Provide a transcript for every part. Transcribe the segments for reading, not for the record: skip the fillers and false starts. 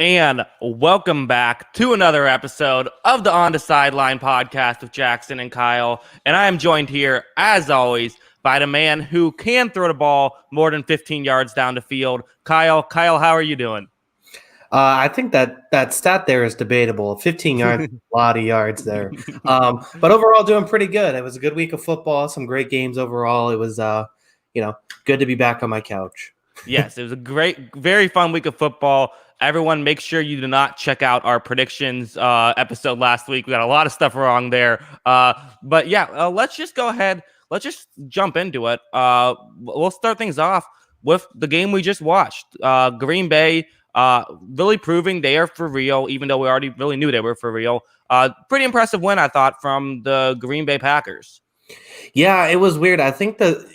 and welcome back to another episode of the On the Sideline podcast with Jackson and Kyle. And I am joined here, as always, by the man who can throw the ball more than 15 yards down the field. Kyle, how are you doing? I think that stat there is debatable. 15 yards, a lot of yards there. But overall, doing pretty good. It was a good week of football, some great games overall. It was, good to be back on my couch. Yes, it was a great, very fun week of football. Everyone, make sure you do not check out our predictions episode last week. We got a lot of stuff wrong there. But let's just go ahead. Let's just jump into it. We'll start things off with the game we just watched. Green Bay really proving they are for real, even though we already really knew they were for real. Pretty impressive win, I thought, from the Green Bay Packers. Yeah, it was weird. I think that,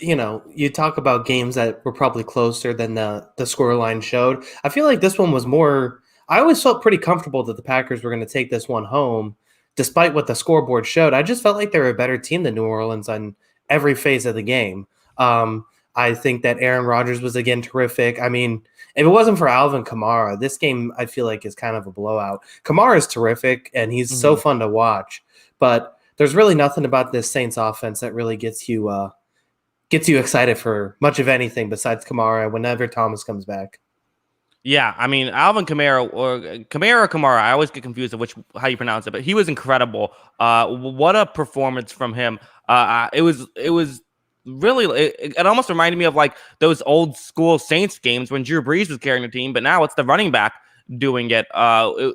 you talk about games that were probably closer than the scoreline showed. I feel like this one was more – I always felt pretty comfortable that the Packers were going to take this one home, despite what the scoreboard showed. I just felt like they were a better team than New Orleans on every phase of the game. I think that Aaron Rodgers was, again, terrific. I mean, if it wasn't for Alvin Kamara, this game I feel like is kind of a blowout. Kamara is terrific, and he's so fun to watch. But – there's really nothing about this Saints offense that really gets you excited for much of anything besides Kamara whenever Thomas comes back. Yeah, I mean, Alvin Kamara or Kamara, I always get confused of how you pronounce it, but he was incredible. What a performance from him. It was really, it almost reminded me of like those old school Saints games when Drew Brees was carrying the team, but now it's the running back doing it.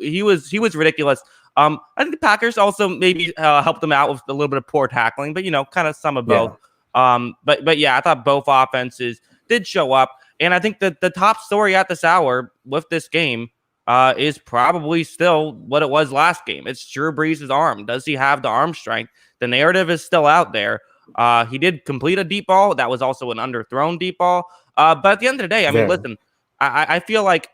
He was ridiculous. I think the Packers also maybe helped them out with a little bit of poor tackling, but kind of some of both. Yeah. But yeah, I thought both offenses did show up, and I think that the top story at this hour with this game is probably still what it was last game. It's Drew Brees' arm. Does he have the arm strength? The narrative is still out there. He did complete a deep ball. That was also an underthrown deep ball. But at the end of the day, I mean, listen, I feel like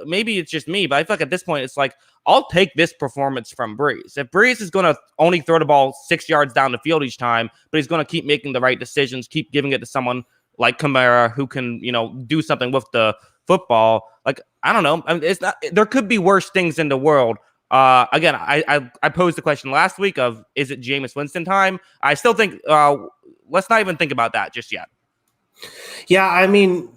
maybe it's just me, but I feel like at this point, it's like, I'll take this performance from Brees. If Brees is going to only throw the ball 6 yards down the field each time, but he's going to keep making the right decisions, keep giving it to someone like Kamara who can, do something with the football. Like, I don't know. I mean, it's not. There could be worse things in the world. Again, I posed the question last week of, is it Jameis Winston time? I still think let's not even think about that just yet. Yeah, I mean,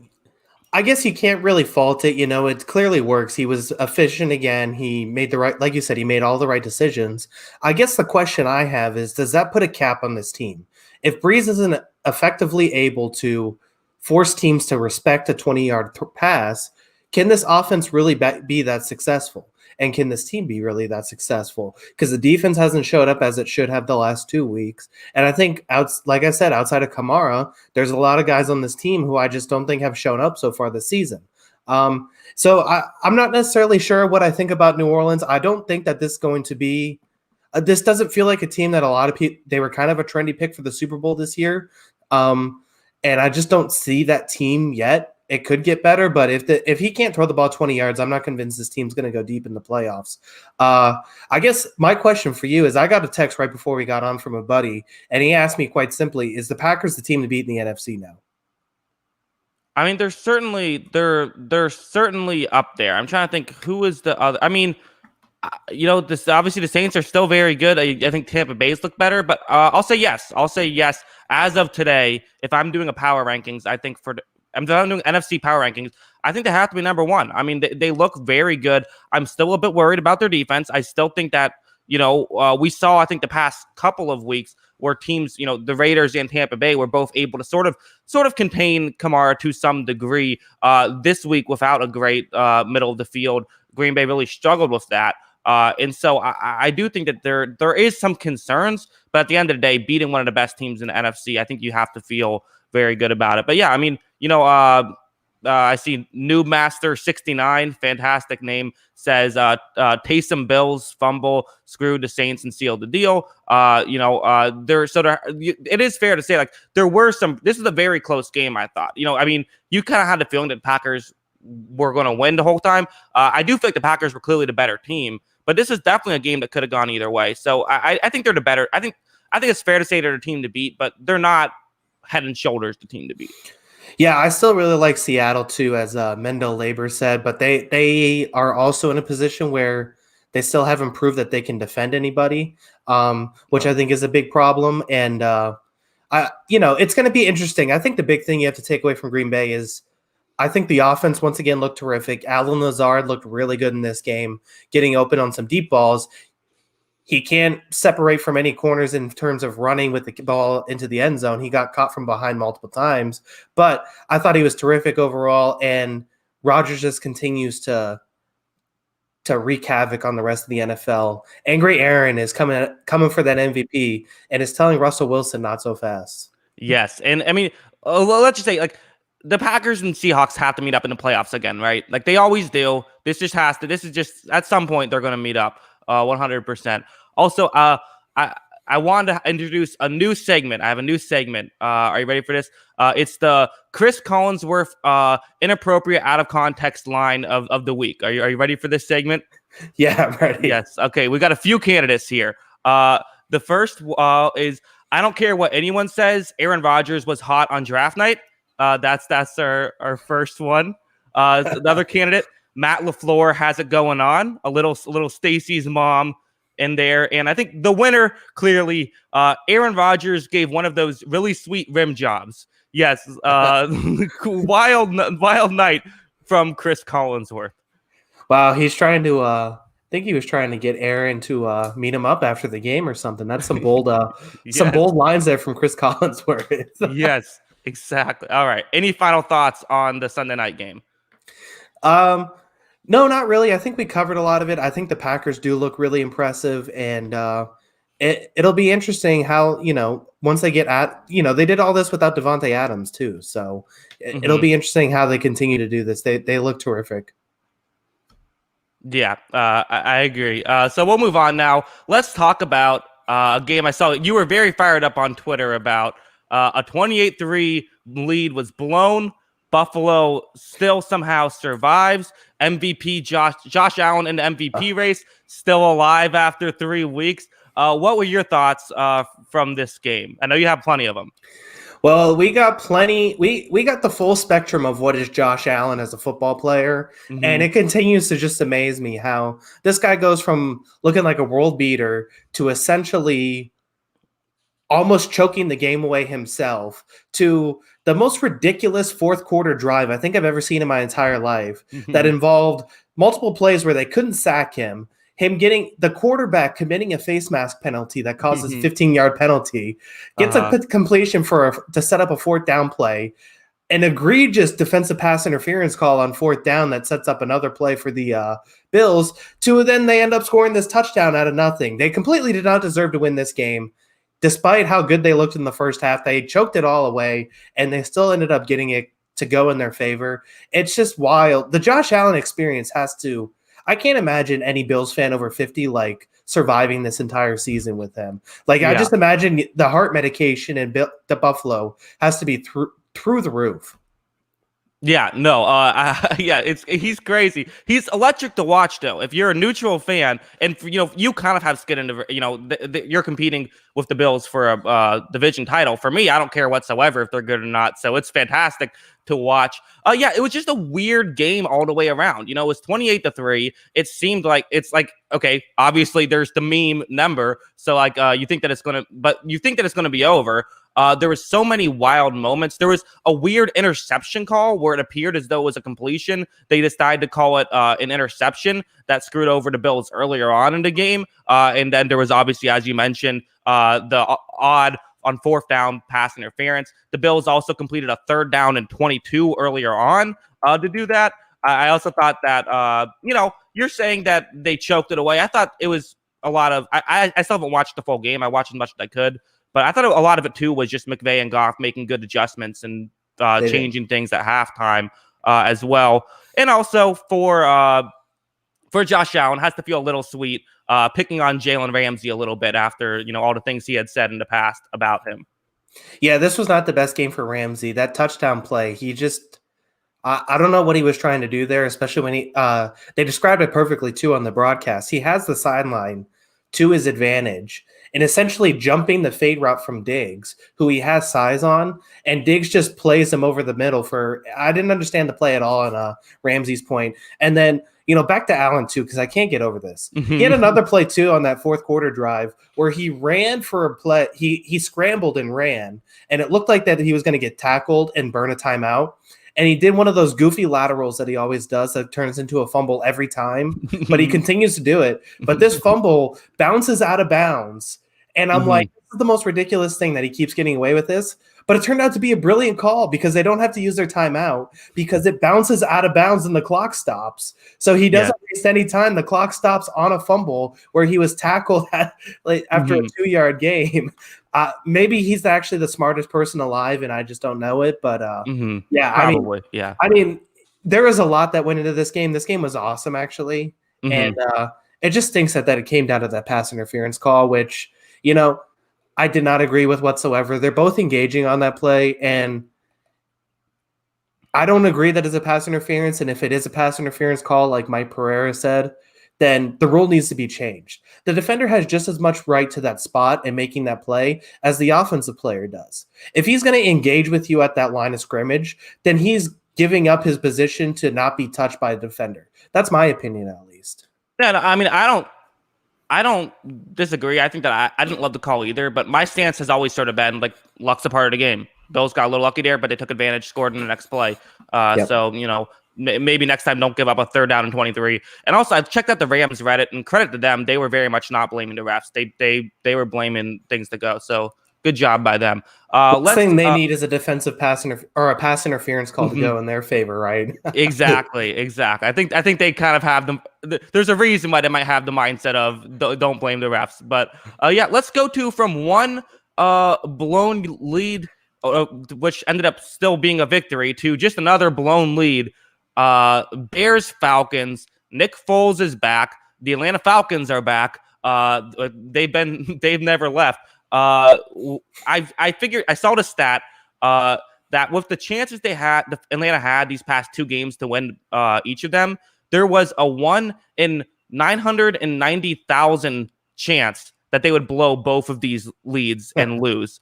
I guess you can't really fault it. It clearly works. He was efficient again. He made like you said, he made all the right decisions. I guess the question I have is, does that put a cap on this team? If Brees isn't effectively able to force teams to respect a 20-yard pass, can this offense really be that successful? And can this team be really that successful? Because the defense hasn't showed up as it should have the last 2 weeks. And I think, like I said, outside of Kamara, there's a lot of guys on this team who I just don't think have shown up so far this season. So I'm not necessarily sure what I think about New Orleans. I don't think that this is going to be this doesn't feel like a team that a lot of people, they were kind of a trendy pick for the Super Bowl this year. And I just don't see that team yet. It could get better, but if he can't throw the ball 20 yards, I'm not convinced this team's going to go deep in the playoffs. I guess my question for you is, I got a text right before we got on from a buddy, and he asked me quite simply, is the Packers the team to beat in the NFC now? I mean, they're certainly up there. I'm trying to think who is the other. I mean, this obviously the Saints are still very good. I think Tampa Bay's look better, but I'll say yes. As of today, if I'm doing a power rankings, I think I'm doing NFC power rankings, I think they have to be number one. I mean, they look very good. I'm still a bit worried about their defense. I still think that, we saw, I think the past couple of weeks where teams, the Raiders and Tampa Bay were both able to sort of contain Kamara to some degree. This week, without a great middle of the field, Green Bay really struggled with that. And so I do think that there is some concerns, but at the end of the day, beating one of the best teams in the NFC, I think you have to feel very good about it. But yeah, I mean, I see Noob Master69, fantastic name, says Taysum Bill's fumble screwed the Saints and sealed the deal. It is fair to say, like, there were some. This is a very close game, I thought. I mean, you kind of had the feeling that Packers were going to win the whole time. I do think the Packers were clearly the better team, but this is definitely a game that could have gone either way. So I think they're the better. I think it's fair to say they're the team to beat, but they're not head and shoulders the team to beat. Yeah, I still really like Seattle too, as Mendel Labor said, but they are also in a position where they still haven't proved that they can defend anybody, which I think is a big problem. And it's going to be interesting. I think the big thing you have to take away from Green Bay is I think the offense once again looked terrific. Alan Lazard looked really good in this game, getting open on some deep balls. He can't separate from any corners in terms of running with the ball into the end zone. He got caught from behind multiple times, but I thought he was terrific overall. And Rodgers just continues to wreak havoc on the rest of the NFL. Angry Aaron is coming for that MVP and is telling Russell Wilson not so fast. Yes, and I mean, let's just say like the Packers and Seahawks have to meet up in the playoffs again, right? Like they always do. This just has to. This is just at some point they're going to meet up, 100%. Also, I wanted to introduce a new segment. I have a new segment. Are you ready for this? It's the Cris Collinsworth inappropriate out of context line of the week. Are you ready for this segment? Yeah, I'm ready. Yes. Okay. We got a few candidates here. The first is I don't care what anyone says. Aaron Rodgers was hot on draft night. That's our first one. Another candidate, Matt LaFleur has it going on. A little Stacy's mom in there, and I think the winner clearly, Aaron Rodgers gave one of those really sweet rim jobs. Yes, wild night from Cris Collinsworth. Wow, he's trying to. I think he was trying to get Aaron to meet him up after the game or something. That's some bold, Yes. some bold lines there from Cris Collinsworth. Yes, exactly. All right. Any final thoughts on the Sunday night game? No, not really. I think we covered a lot of it. I think the Packers do look really impressive, and it'll be interesting how, once they get they did all this without Devontae Adams too. So it'll be interesting how they continue to do this. They look terrific. Yeah, I agree. So we'll move on now. Let's talk about a game I saw. You were very fired up on Twitter about a 28-3 lead was blown. Buffalo still somehow survives. MVP Josh Allen in the MVP race, still alive after 3 weeks. What were your thoughts from this game? I know you have plenty of them. Well, we got plenty. We got the full spectrum of what is Josh Allen as a football player, and it continues to just amaze me how this guy goes from looking like a world beater to essentially almost choking the game away himself to the most ridiculous fourth quarter drive I think I've ever seen in my entire life that involved multiple plays where they couldn't sack him getting the quarterback committing a face mask penalty that causes 15-yard penalty, gets a completion to set up a fourth down play, an egregious defensive pass interference call on fourth down that sets up another play for the Bills, to then they end up scoring this touchdown out of nothing. They completely did not deserve to win this game. Despite how good they looked in the first half, they choked it all away, and they still ended up getting it to go in their favor. It's just wild. The Josh Allen experience I can't imagine any Bills fan over 50 surviving this entire season with him. I just imagine the heart medication in the Buffalo has to be through the roof. Yeah, no, he's crazy. He's electric to watch, though. If you're a neutral fan, and you kind of have skin in the, you're competing with the Bills for a division title. For me, I don't care whatsoever if they're good or not. So it's fantastic to watch. It was just a weird game all the way around. It was 28-3. It seemed like okay, obviously there's the meme number, so you think that it's gonna be over. There was so many wild moments. There was a weird interception call where it appeared as though it was a completion. They decided to call it an interception that screwed over the Bills earlier on in the game. And then there was obviously, as you mentioned, the odd on fourth down pass interference. The Bills also completed a 3rd down and 22 earlier on to do that. I also thought that, you're saying that they choked it away. I thought it was a lot of, I still haven't watched the full game. I watched as much as I could. But I thought a lot of it, too, was just McVay and Goff making good adjustments and changing things at halftime as well. And also for Josh Allen, has to feel a little sweet picking on Jalen Ramsey a little bit after, all the things he had said in the past about him. Yeah, this was not the best game for Ramsey. That touchdown play, he just I don't know what he was trying to do there, especially when they described it perfectly, too, on the broadcast. He has the sideline to his advantage. and essentially jumping the fade route from Diggs, who he has size on, and Diggs just plays him over the middle for. I didn't understand the play at all on Ramsey's point, and then back to Allen too, because I can't get over this. He had another play too on that fourth quarter drive where he ran for a play. He scrambled and ran, and it looked like that he was going to get tackled and burn a timeout. And he did one of those goofy laterals that he always does that turns into a fumble every time, but he continues to do it. But this fumble bounces out of bounds. And I'm like, this is the most ridiculous thing that he keeps getting away with this. But it turned out to be a brilliant call because they don't have to use their timeout because it bounces out of bounds and the clock stops. So he doesn't waste any time. The clock stops on a fumble where he was tackled after a 2-yard game. Maybe he's actually the smartest person alive, and I just don't know it. But yeah, probably. I mean, there was a lot that went into this game. This game was awesome, actually, and it just stinks that it came down to that pass interference call, which I did not agree with whatsoever. They're both engaging on that play, and I don't agree that it's a pass interference. And if it is a pass interference call, like Mike Pereira said, then the rule needs to be changed. The defender has just as much right to that spot and making that play as the offensive player does. If he's going to engage with you at that line of scrimmage, then he's giving up his position to not be touched by a defender. That's my opinion, at least. Yeah, I mean, I don't disagree. I think that I didn't love the call either, but my stance has always sort of been like luck's a part of the game. Bills got a little lucky there, but they took advantage, scored in the next play. So, maybe next time don't give up a 3rd down and 23. And also, I've checked out the Rams Reddit, and credit to them, they were very much not blaming the refs. They were blaming things to go. So good job by them. The thing they need is a defensive pass or a pass interference call to go in their favor, right? Exactly. I think they kind of have them. There's a reason why they might have the mindset of don't blame the refs. But let's go from one blown lead, which ended up still being a victory, to just another blown lead. Bears Falcons. Nick Foles is back. The Atlanta Falcons are back. They've never left. I figured I saw the stat that with the chances Atlanta had these past 2 games to win each of them, there was a 1 in 990,000 chance that they would blow both of these leads and lose.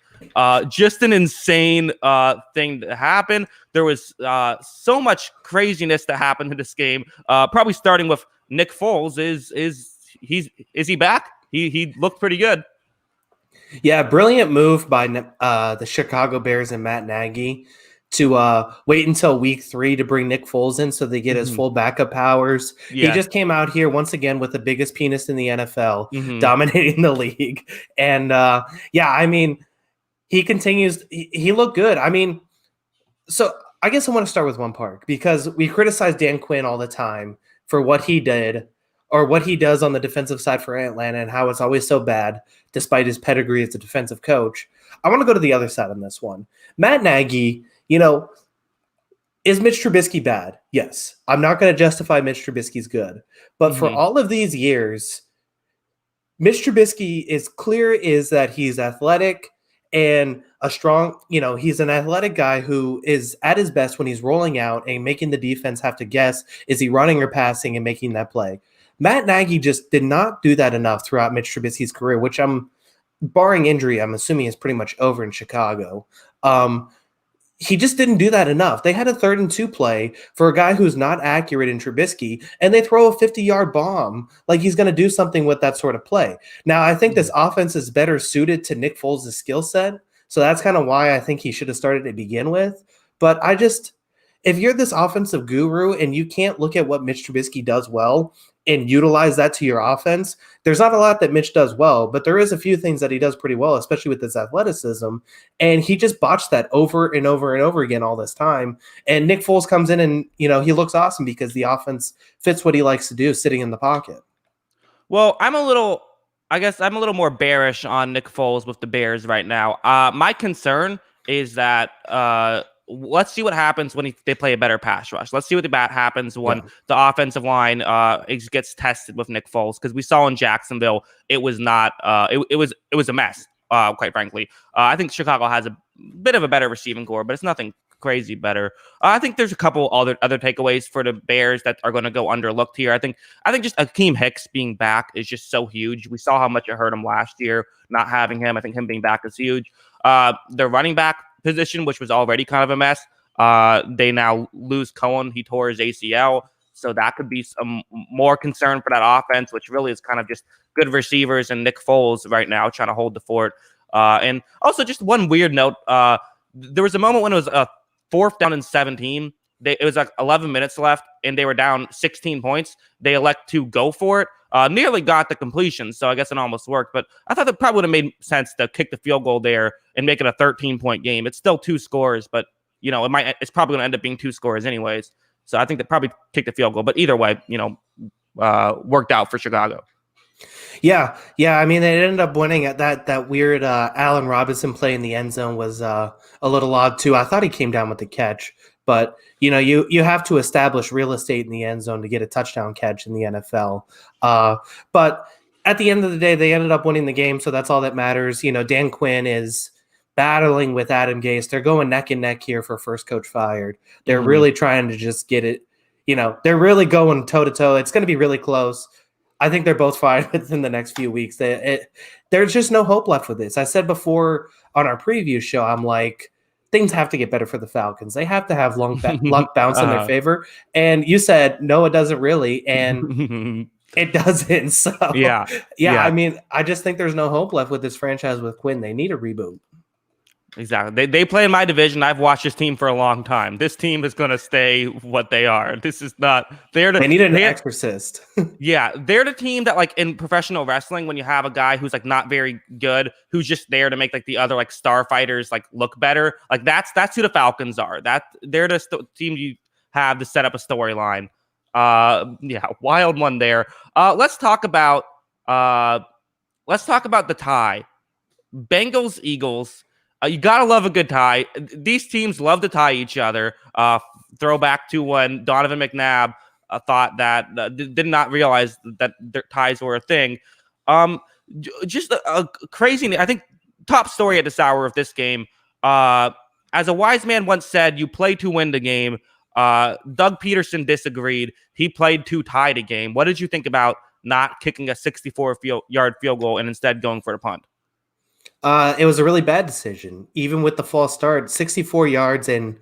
Just an insane thing to happen. There was so much craziness that happened in this game. Probably starting with Nick Foles. Is he back? He looked pretty good. Yeah, brilliant move by the Chicago Bears and Matt Nagy to wait until week 3 to bring Nick Foles in so they get his full backup powers. Yeah. He just came out here once again with the biggest penis in the NFL, dominating the league. And I mean, he continues. He looked good. I mean, so I guess I want to start with one part because we criticize Dan Quinn all the time for what he did or what he does on the defensive side for Atlanta and how it's always so bad despite his pedigree as a defensive coach. I want to go to the other side on this one. Matt Nagy, is Mitch Trubisky bad? Yes. I'm not going to justify Mitch Trubisky's good. But for all of these years, Mitch Trubisky is that he's athletic and a strong, he's an athletic guy who is at his best when he's rolling out and making the defense have to guess, is he running or passing and making that play? Matt Nagy just did not do that enough throughout Mitch Trubisky's career, which barring injury, I'm assuming is pretty much over in Chicago. He just didn't do that enough. They had a 3rd and 2 play for a guy who's not accurate in Trubisky, and they throw a 50-yard bomb like he's going to do something with that sort of play. Now, I think this offense is better suited to Nick Foles' skill set, so that's kind of why I think he should have started to begin with. But if you're this offensive guru and you can't look at what Mitch Trubisky does well and utilize that to your offense, there's not a lot that Mitch does well, but there is a few things that he does pretty well, especially with his athleticism. And he just botched that over and over and over again all this time. And Nick Foles comes in and, he looks awesome because the offense fits what he likes to do, sitting in the pocket. Well, I'm a little more bearish on Nick Foles with the Bears right now. My concern is that let's see what happens when they play a better pass rush. Let's see what happens when the offensive line gets tested with Nick Foles, because we saw in Jacksonville it was not it was a mess. Quite frankly, I think Chicago has a bit of a better receiving core, but it's nothing crazy better. I think there's a couple other takeaways for the Bears that are going to go underlooked here. I think just Akeem Hicks being back is just so huge. We saw how much it hurt him last year not having him. I think him being back is huge. Their running back position, which was already kind of a mess, they now lose Cohen. He tore his ACL. So that could be some more concern for that offense, which really is kind of just good receivers and Nick Foles right now trying to hold the fort. And also just one weird note. There was a moment when it was a 4th down and 17. It was like 11 minutes left, and they were down 16 points. They elect to go for it. Nearly got the completion, so I guess it almost worked. But I thought it probably would have made sense to kick the field goal there and make it a 13-point game. It's still 2 scores, but it's probably going to end up being 2 scores anyways. So I think they probably kicked the field goal. But either way, worked out for Chicago. Yeah. I mean, they ended up winning at that weird Allen Robinson play in the end zone was a little odd too. I thought he came down with the catch, but you have to establish real estate in the end zone to get a touchdown catch in the NFL. But at the end of the day, they ended up winning the game, so that's all that matters. Dan Quinn is battling with Adam Gase. They're going neck and neck here for first coach fired. They're really trying to just get it. They're really going toe to toe. It's going to be really close. I think they're both fired within the next few weeks. There's just no hope left with this. I said before on our preview show, I'm like, things have to get better for the Falcons. They have to have luck bounce in their favor. And you said, no, it doesn't really. And it doesn't. So, yeah. I mean, I just think there's no hope left with this franchise with Quinn. They need a reboot. Exactly. They play in my division. I've watched this team for a long time. This team is going to stay what they are. This is not. They need an exorcist. Yeah, they're the team that, like, in professional wrestling, when you have a guy who's like not very good, who's just there to make like the other like star fighters like look better. Like that's who the Falcons are. They're the team you have to set up a storyline. Yeah, wild one there. Let's talk about the tie. Bengals, Eagles. You gotta love a good tie. These teams love to tie each other. Throwback to when Donovan McNabb thought that did not realize that their ties were a thing. Just a crazy. I think top story at this hour of this game. As a wise man once said, "You play to win the game." Doug Peterson disagreed. He played to tie the game. What did you think about not kicking a 64-yard field goal and instead going for the punt? It was a really bad decision, even with the false start. 64 yards, and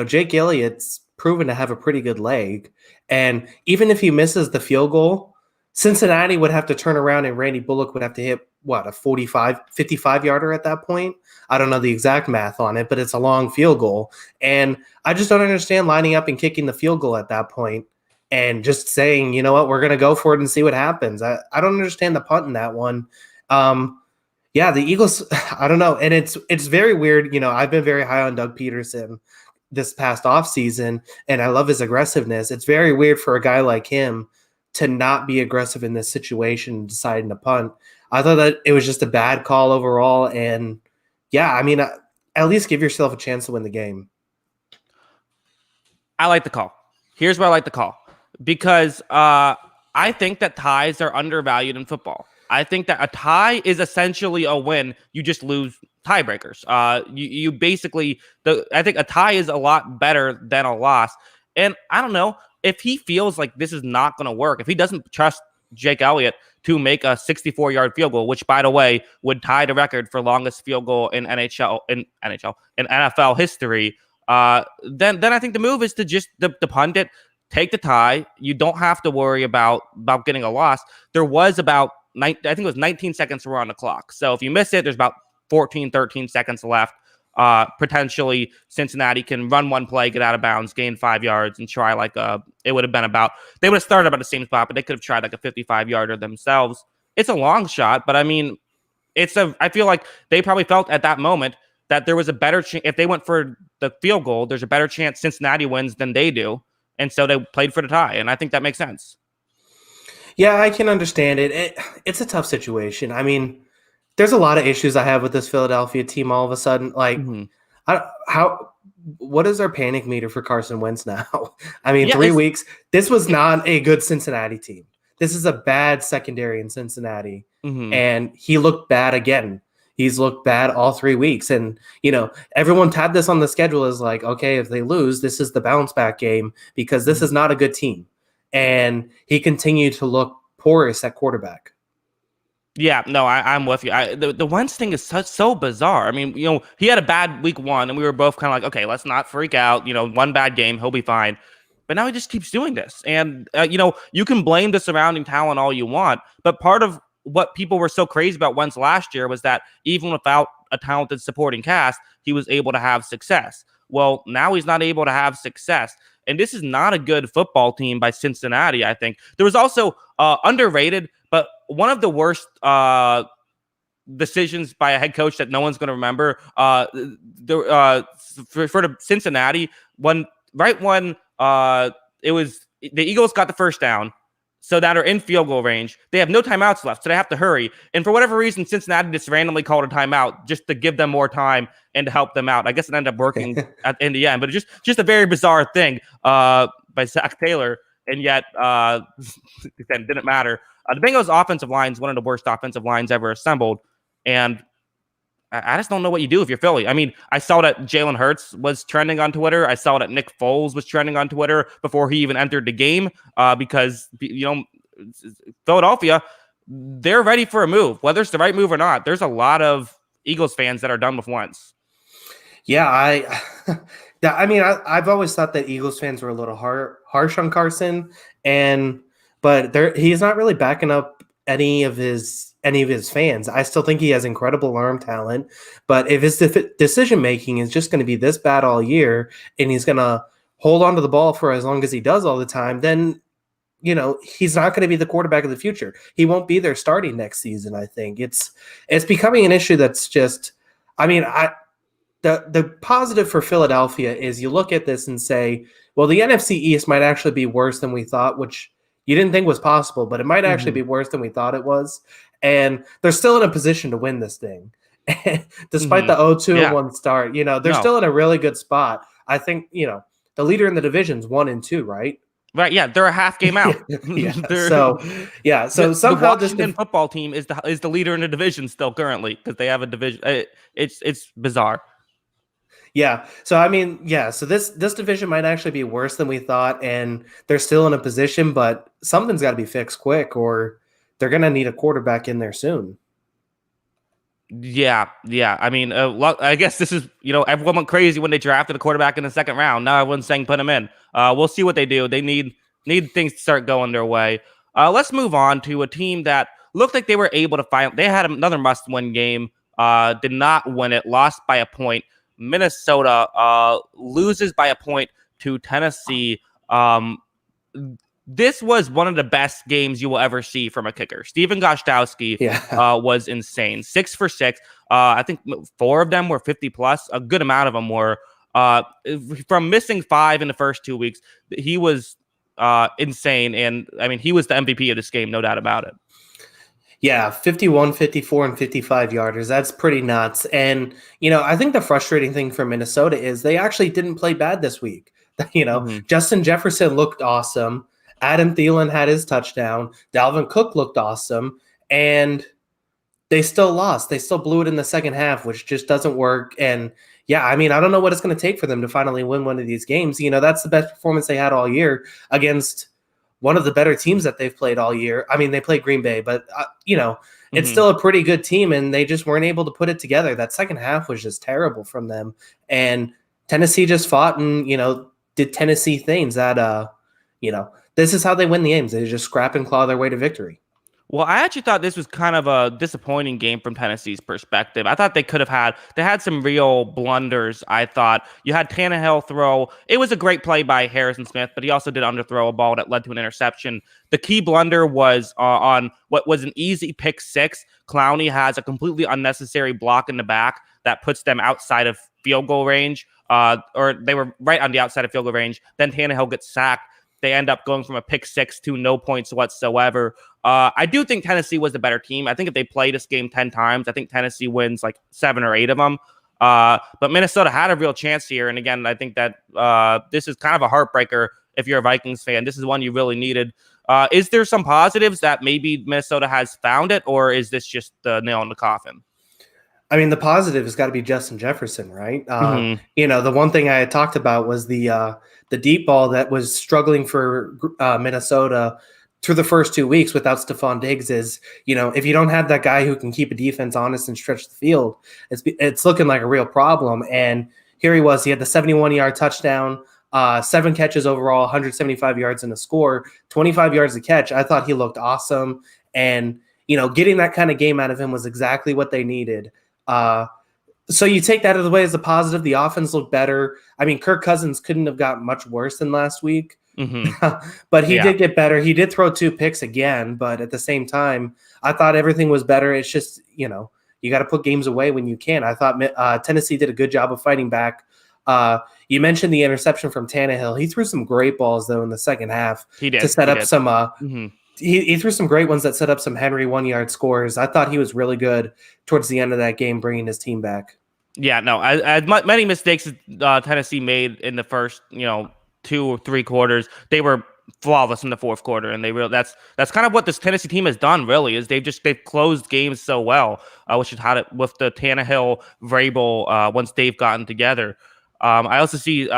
Jake Elliott's proven to have a pretty good leg. And even if he misses the field goal, Cincinnati would have to turn around, and Randy Bullock would have to hit a 55-yarder at that point. I don't know the exact math on it, but it's a long field goal. And I just don't understand lining up and kicking the field goal at that point and just saying, you know what, we're going to go for it and see what happens. I don't understand the punt in that one. Yeah, the Eagles, I don't know. And it's very weird. I've been very high on Doug Peterson this past offseason, and I love his aggressiveness. It's very weird for a guy like him to not be aggressive in this situation, deciding to punt. I thought that it was just a bad call overall. And yeah, I mean, at least give yourself a chance to win the game. I like the call. Here's why I like the call. Because I think that ties are undervalued in football. I think that a tie is essentially a win. You just lose tiebreakers. You basically, I think a tie is a lot better than a loss. And I don't know if he feels like this is not going to work. If he doesn't trust Jake Elliott to make a 64-yard field goal, which, by the way, would tie the record for longest field goal in NFL history, then I think the move is to just the punt it, take the tie. You don't have to worry about getting a loss. There was about I think it was 19 seconds were on the clock. So if you miss it, there's about 13 seconds left. Potentially, Cincinnati can run one play, get out of bounds, gain 5 yards, and try it would have been they would have started about the same spot, but they could have tried like a 55-yarder themselves. It's a long shot, but I mean, I feel like they probably felt at that moment that there was a better chance. If they went for the field goal, there's a better chance Cincinnati wins than they do. And so they played for the tie. And I think that makes sense. Yeah, I can understand it. It's a tough situation. I mean, there's a lot of issues I have with this Philadelphia team all of a sudden. Like, what is our panic meter for Carson Wentz now? I mean, 3 weeks. This was not a good Cincinnati team. This is a bad secondary in Cincinnati. And he looked bad again. he's looked bad all 3 weeks. And, everyone had this on the schedule as like, okay, if they lose, this is the bounce back game because this is not a good team. And he continued to look porous at quarterback. Yeah, no, I'm with you. The Wentz thing is so bizarre. I mean, he had a bad week 1, and we were both kind of like, okay, let's not freak out. One bad game, he'll be fine. But now he just keeps doing this. And, you can blame the surrounding talent all you want. But part of what people were so crazy about Wentz last year was that even without a talented supporting cast, he was able to have success. Well, now he's not able to have success. And this is not a good football team by Cincinnati, I think. There was also underrated, but one of the worst decisions by a head coach that no one's going to remember for the Cincinnati, when it was the Eagles got the first down, so that are in field goal range. They have no timeouts left, so they have to hurry. And for whatever reason, Cincinnati just randomly called a timeout just to give them more time and to help them out. I guess it ended up working in the end, but it's just a very bizarre thing by Zach Taylor, and yet it didn't matter. The Bengals' offensive line is one of the worst offensive lines ever assembled, and I just don't know what you do if you're Philly. I mean, I saw that Jalen Hurts was trending on Twitter. I saw that Nick Foles was trending on Twitter before he even entered the game because, Philadelphia, they're ready for a move. Whether it's the right move or not, there's a lot of Eagles fans that are done with Wentz. Yeah, I've always thought that Eagles fans were a little harsh on Carson, but he's not really backing up any of his fans. I still think he has incredible arm talent, but if his decision making is just going to be this bad all year, and he's going to hold on to the ball for as long as he does all the time, then he's not going to be the quarterback of the future. He won't be there starting next season. I think it's becoming an issue that's just. The positive for Philadelphia is you look at this and say, well, the NFC East might actually be worse than we thought, which you didn't think was possible, but it might actually be worse than we thought it was. And they're still in a position to win this thing. Despite the 0-2-1 start, they're still in a really good spot. I think, the leader in the division is 1-2, right? Right, yeah, they're a half game out. So somehow the Washington football team is the leader in the division still currently because they have a division. It's bizarre. Yeah. So this division might actually be worse than we thought, and they're still in a position, but something's got to be fixed quick, or they're going to need a quarterback in there soon. Yeah. I mean, I guess this is, everyone went crazy when they drafted a quarterback in the second round. Now everyone's saying put him in. We'll see what they do. They need things to start going their way. Let's move on to a team that looked like they were able to find. They had another must-win game. Did not win it. Lost by a point. Minnesota loses by a point to Tennessee. This was one of the best games you will ever see from a kicker. Steven Gostkowski was insane. 6 for 6. I think 4 of them were 50 plus. A good amount of them were. From missing 5 in the first 2 weeks, he was insane. And I mean, he was the MVP of this game, no doubt about it. Yeah, 51, 54, and 55 yarders. That's pretty nuts. And, I think the frustrating thing for Minnesota is they actually didn't play bad this week. Justin Jefferson looked awesome. Adam Thielen had his touchdown. Dalvin Cook looked awesome. And they still lost. They still blew it in the second half, which just doesn't work. And, I don't know what it's going to take for them to finally win one of these games. That's the best performance they had all year against one of the better teams that they've played all year. I mean, they played Green Bay, but, it's still a pretty good team, and they just weren't able to put it together. That second half was just terrible from them. And Tennessee just fought and, did Tennessee things that, this is how they win the games. They just scrap and claw their way to victory. Well, I actually thought this was kind of a disappointing game from Tennessee's perspective. I thought they had some real blunders, I thought. You had Tannehill throw. It was a great play by Harrison Smith, but he also did underthrow a ball that led to an interception. The key blunder was on what was an easy pick 6. Clowney has a completely unnecessary block in the back that puts them outside of field goal range, or they were right on the outside of field goal range. Then Tannehill gets sacked. They end up going from a pick 6 to no points whatsoever. I do think Tennessee was the better team. I think if they play this game 10 times, I think Tennessee wins like 7 or 8 of them. But Minnesota had a real chance here. And again, I think that this is kind of a heartbreaker if you're a Vikings fan. This is one you really needed. Is there some positives that maybe Minnesota has found it, or is this just the nail in the coffin? I mean, the positive has got to be Justin Jefferson, right? Hmm. The one thing I had talked about was the deep ball that was struggling for Minnesota through the first 2 weeks without Stephon Diggs. Is if you don't have that guy who can keep a defense honest and stretch the field, it's looking like a real problem. And here he was. He had the 71-yard touchdown, 7 catches overall, 175 yards in a score, 25 yards a catch. I thought he looked awesome, and getting that kind of game out of him was exactly what they needed. So you take that out of the way as a positive. The offense looked better. I mean, Kirk Cousins couldn't have gotten much worse than last week, Hmm. but he Yeah. did get better. He did throw 2 picks again, but at the same time, I thought everything was better. It's just, you got to put games away when you can. I thought Tennessee did a good job of fighting back. You mentioned the interception from Tannehill. He threw some great balls, though, in the second half He did. to set He up did. some Hmm. he threw some great ones that set up some Henry 1-yard scores. I thought he was really good towards the end of that game, bringing his team back. Yeah, no, as many mistakes as Tennessee made in the first, 2 or 3 quarters, they were flawless in the fourth quarter, and that's kind of what this Tennessee team has done. Really, is they've closed games so well, which is how it with the Tannehill, Vrabel once they've gotten together. I also see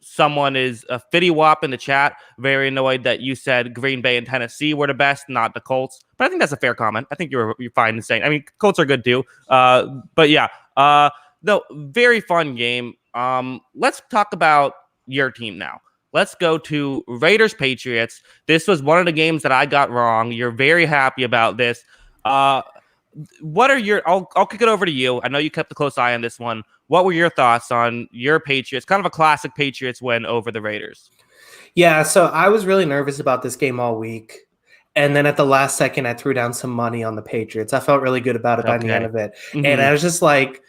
someone is a Fitty Wop in the chat, very annoyed that you said Green Bay and Tennessee were the best, not the Colts. But I think that's a fair comment. I think you're fine in saying. I mean, Colts are good too. But yeah, no, very fun game. Let's talk about your team now. Let's go to Raiders Patriots. This was one of the games that I got wrong. You're very happy about this. What are your? I'll kick it over to you. I know you kept a close eye on this one. What were your thoughts on your Patriots? Kind of a classic Patriots win over the Raiders. Yeah, so I was really nervous about this game all week. And then at the last second, I threw down some money on the Patriots. I felt really good about it by the end Okay. of it. And Mm-hmm. I was just like,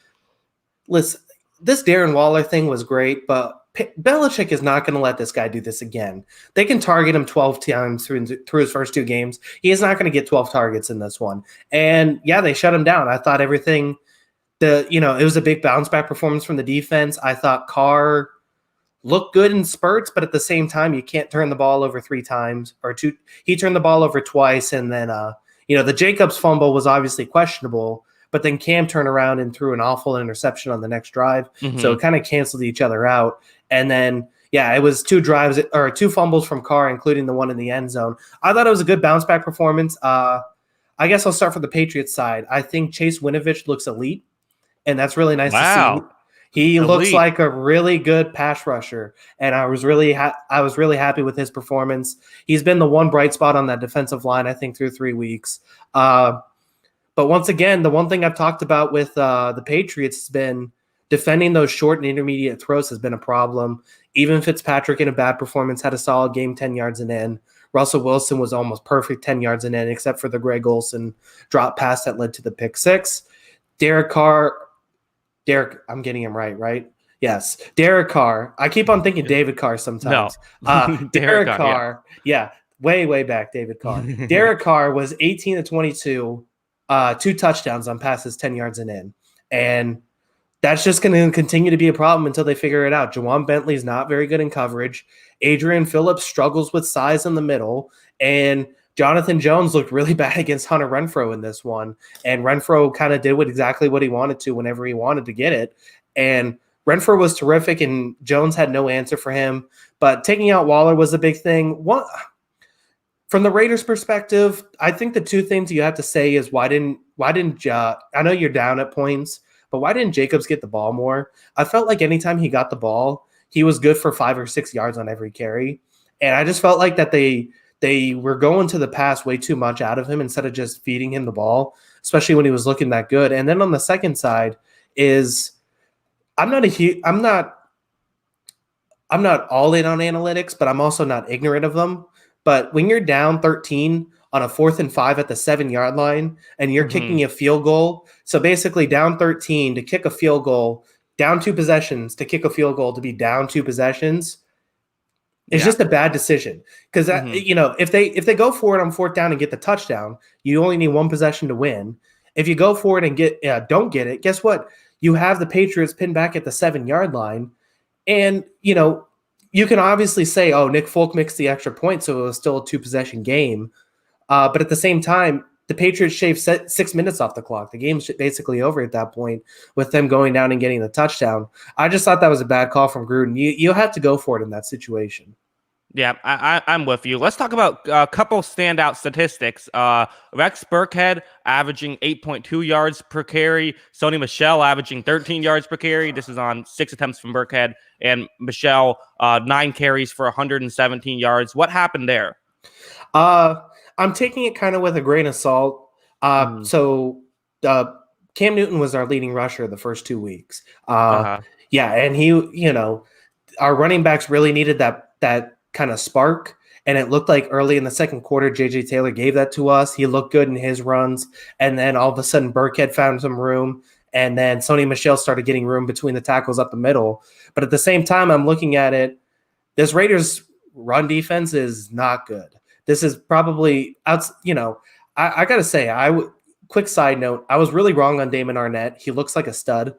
listen, this Darren Waller thing was great, but Belichick is not going to let this guy do this again. They can target him 12 times through his first 2 games. He is not going to get 12 targets in this one. And yeah, they shut him down. I thought everything, it was a big bounce back performance from the defense. I thought Carr looked good in spurts, but at the same time, you can't turn the ball over 3 times or 2. He turned the ball over twice. And then, the Jacobs fumble was obviously questionable, but then Cam turned around and threw an awful interception on the next drive. Mm-hmm. So it kind of canceled each other out. And then, yeah, it was 2 fumbles from Carr, including the one in the end zone. I thought it was a good bounce back performance. I guess I'll start from the Patriots side. I think Chase Winovich looks elite, and that's really nice to see. He looks like a really good pass rusher, and I was really happy with his performance. He's been the one bright spot on that defensive line, I think, through 3 weeks. But once again, the one thing I've talked about with the Patriots has been defending those short and intermediate throws has been a problem. Even Fitzpatrick in a bad performance had a solid game, 10 yards and in. Russell Wilson was almost perfect, 10 yards and in, except for the Greg Olsen drop pass that led to the pick 6. I'm getting him right? Yes. Derek Carr. I keep on thinking David Carr sometimes. No. Derek Carr. Yeah. Way back, David Carr. Derek Carr was 18 to 22, 2 touchdowns on passes 10 yards and in. And that's just going to continue to be a problem until they figure it out. Jawan Bentley's not very good in coverage. Adrian Phillips struggles with size in the middle. And Jonathan Jones looked really bad against Hunter Renfrow in this one. And Renfrow kind of did exactly what he wanted to whenever he wanted to get it. And Renfrow was terrific, and Jones had no answer for him. But taking out Waller was a big thing. From the Raiders' perspective, I think the 2 things you have to say is why didn't I know you're down at points, but why didn't Jacobs get the ball more? I felt like anytime he got the ball, he was good for 5 or 6 yards on every carry. And I just felt like that they were going to the pass way too much out of him instead of just feeding him the ball, especially when he was looking that good. And then on the second side is I'm not all in on analytics, but I'm also not ignorant of them. But when you're down 13 on a 4th and 5 at the 7-yard line and you're kicking a field goal, so basically down 13 to kick a field goal, down 2 possessions to kick a field goal to be down 2 possessions, it's just a bad decision. Because if they go for it on 4th down and get the touchdown, you only need 1 possession to win. If you go for it and don't get it, guess what? You have the Patriots pinned back at the 7-yard line, and you can obviously say, oh, Nick Folk mixed the extra point, so it was still a 2-possession game. But at the same time, the Patriots shaved 6 minutes off the clock. The game's basically over at that point with them going down and getting the touchdown. I just thought that was a bad call from Gruden. You have to go for it in that situation. Yeah, I'm with you. Let's talk about a couple standout statistics. Rex Burkhead averaging 8.2 yards per carry. Sony Michel averaging 13 yards per carry. This is on 6 attempts from Burkhead. And Michel, 9 carries for 117 yards. What happened there? I'm taking it kind of with a grain of salt. So Cam Newton was our leading rusher the first 2 weeks. Yeah, and he, our running backs really needed that kind of spark, and it looked like early in the second quarter, JJ Taylor gave that to us. He looked good in his runs, and then all of a sudden Burkhead found some room, and then Sony Michel started getting room between the tackles up the middle. But at the same time, I'm looking at it, this Raiders run defense is not good. This is probably I gotta say, quick side note, I was really wrong on Damon Arnett. He looks like a stud.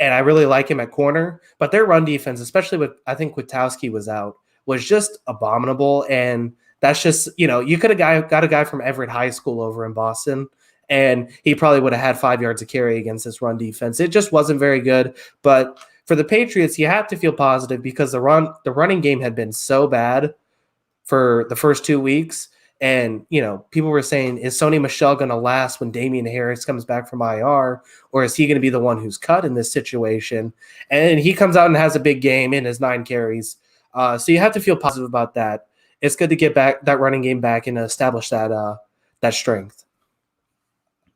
And I really like him at corner, but their run defense, especially with, I think Kwiatkowski was out, was just abominable. And that's just, you could have got a guy from Everett High School over in Boston, and he probably would have had 5 yards of carry against this run defense. It just wasn't very good. But for the Patriots, you have to feel positive because the running game had been so bad for the first 2 weeks. And, people were saying, is Sony Michel going to last when Damian Harris comes back from IR, or is he going to be the one who's cut in this situation? And he comes out and has a big game in his 9 carries. So you have to feel positive about that. It's good to get back that running game back and establish that strength.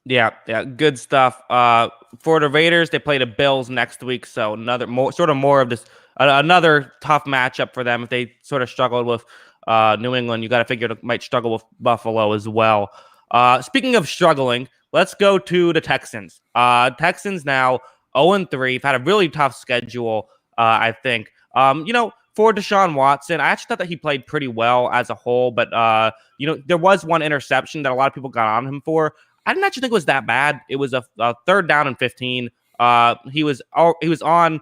Yeah, good stuff. For the Raiders, they play the Bills next week, so another tough matchup for them if they sort of struggled with New England. You got to figure it might struggle with Buffalo as well. Speaking of struggling, let's go to the Texans. Texans now 0-3. Had a really tough schedule, I think. For Deshaun Watson, I actually thought that he played pretty well as a whole, but there was one interception that a lot of people got on him for. I didn't actually think it was that bad. It was a 3rd down and 15. He was on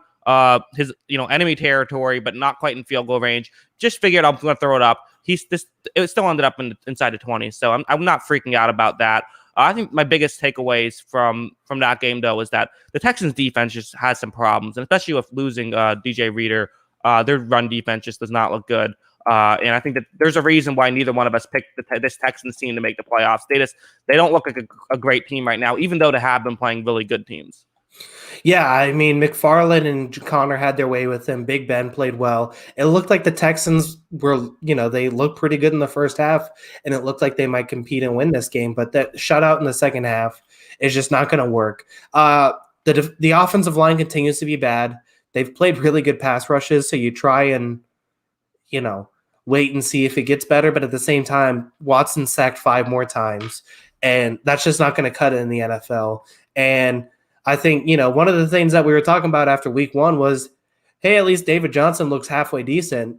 his enemy territory, but not quite in field goal range. Just figured I'm going to throw it up. It still ended up inside the 20, so I'm not freaking out about that. I think my biggest takeaways from that game, though, is that the Texans defense just has some problems, and especially with losing DJ Reader, their run defense just does not look good. And I think that there's a reason why neither one of us picked this Texans team to make the playoffs. They don't look like a great team right now, even though they have been playing really good teams. Yeah, I mean, McFarland and Connor had their way with him. Big Ben played well. It looked like the Texans were, they looked pretty good in the first half, and it looked like they might compete and win this game. But that shutout in the second half is just not going to work. The offensive line continues to be bad. They've played really good pass rushes, so you try and, wait and see if it gets better. But at the same time, Watson sacked 5 more times, and that's just not going to cut it in the NFL. And I think, one of the things that we were talking about after week 1 was, hey, at least David Johnson looks halfway decent.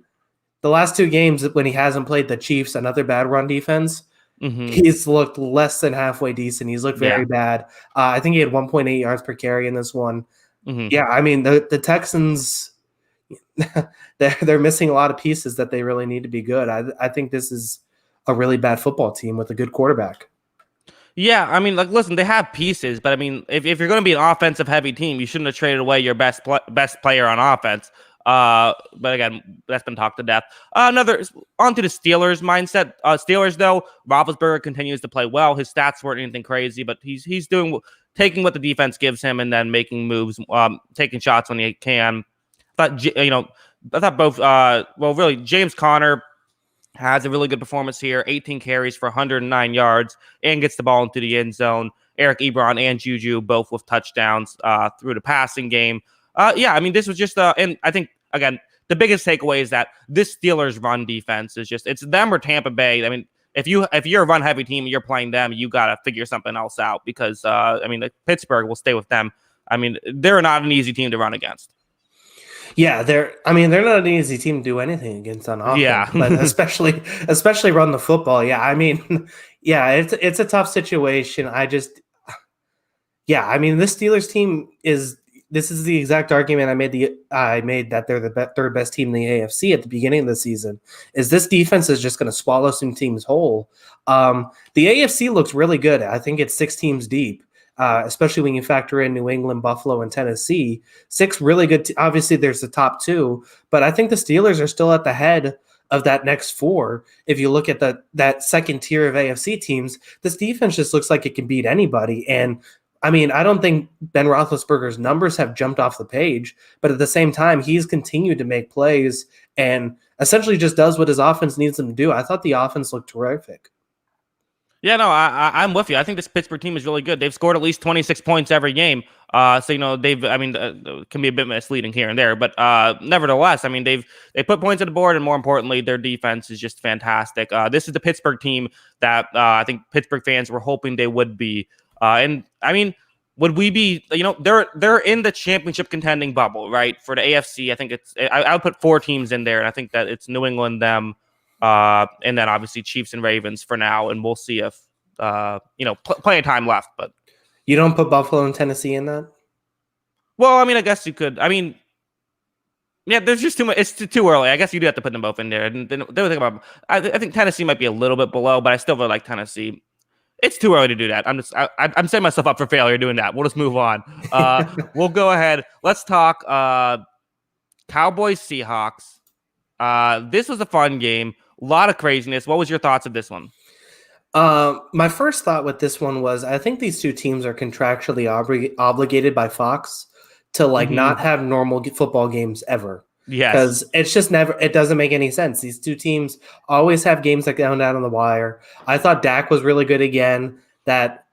The last 2 games when he hasn't played the Chiefs, another bad run defense, he's looked less than halfway decent. He's looked very bad. I think he had 1.8 yards per carry in this one. Yeah, I mean, the Texans, they're missing a lot of pieces that they really need to be good. I think this is a really bad football team with a good quarterback. Yeah, I mean, listen, they have pieces, but I mean, if you're going to be an offensive heavy team, you shouldn't have traded away your best player on offense. But again, that's been talked to death. Onto the Steelers mindset. Steelers, though, Roethlisberger continues to play well. His stats weren't anything crazy, but he's taking what the defense gives him and then making moves, taking shots when he can. I thought both. Really, James Conner has a really good performance here. 18 carries for 109 yards and gets the ball into the end zone. Eric Ebron and Juju both with touchdowns through the passing game. I mean, this was just and I think, again, the biggest takeaway is that this Steelers run defense is just, it's them or Tampa Bay. I mean, if you're a run heavy team and you're playing them, you got to figure something else out because, Pittsburgh will stay with them. I mean, they're not an easy team to run against. Yeah, they're not an easy team to do anything against on offense. Yeah. But especially run the football. Yeah, I mean, yeah, it's a tough situation. This Steelers team is, this is the exact argument I made that they're the third best team in the AFC at the beginning of the season. Is this defense is just going to swallow some teams whole? The AFC looks really good. I think it's 6 teams deep, especially when you factor in New England, Buffalo, and Tennessee. 6 really good. Obviously, there's the top 2, but I think the Steelers are still at the head of that next 4. If you look at that second tier of AFC teams, this defense just looks like it can beat anybody. And I mean, I don't think Ben Roethlisberger's numbers have jumped off the page, but at the same time, he's continued to make plays and essentially just does what his offense needs him to do. I thought the offense looked terrific. Yeah, no, I'm with you. I think this Pittsburgh team is really good. They've scored at least 26 points every game. So can be a bit misleading here and there, but nevertheless, I mean, they put points on the board, and more importantly, their defense is just fantastic. This is the Pittsburgh team that I think Pittsburgh fans were hoping they would be. And I mean, would we be? They're in the championship contending bubble, right? For the AFC, I think I would put 4 teams in there, and I think that it's New England, them. And then obviously Chiefs and Ravens for now, and we'll see if plenty of time left. But you don't put Buffalo and Tennessee in that? Well, I mean, I guess you could. I mean, yeah, there's just too much. It's too early. I guess you do have to put them both in there. And then the other thing about, I think Tennessee might be a little bit below, but I still really like Tennessee. It's too early to do that. I'm setting myself up for failure doing that. We'll just move on. We'll go ahead. Let's talk Cowboys Seahawks. This was a fun game. A lot of craziness. What was your thoughts of this one? My first thought with this one was I think these 2 teams are contractually obligated by Fox to not have normal football games ever. Yes. Because it's just it doesn't make any sense. These 2 teams always have games that go down on the wire. I thought Dak was really good again. That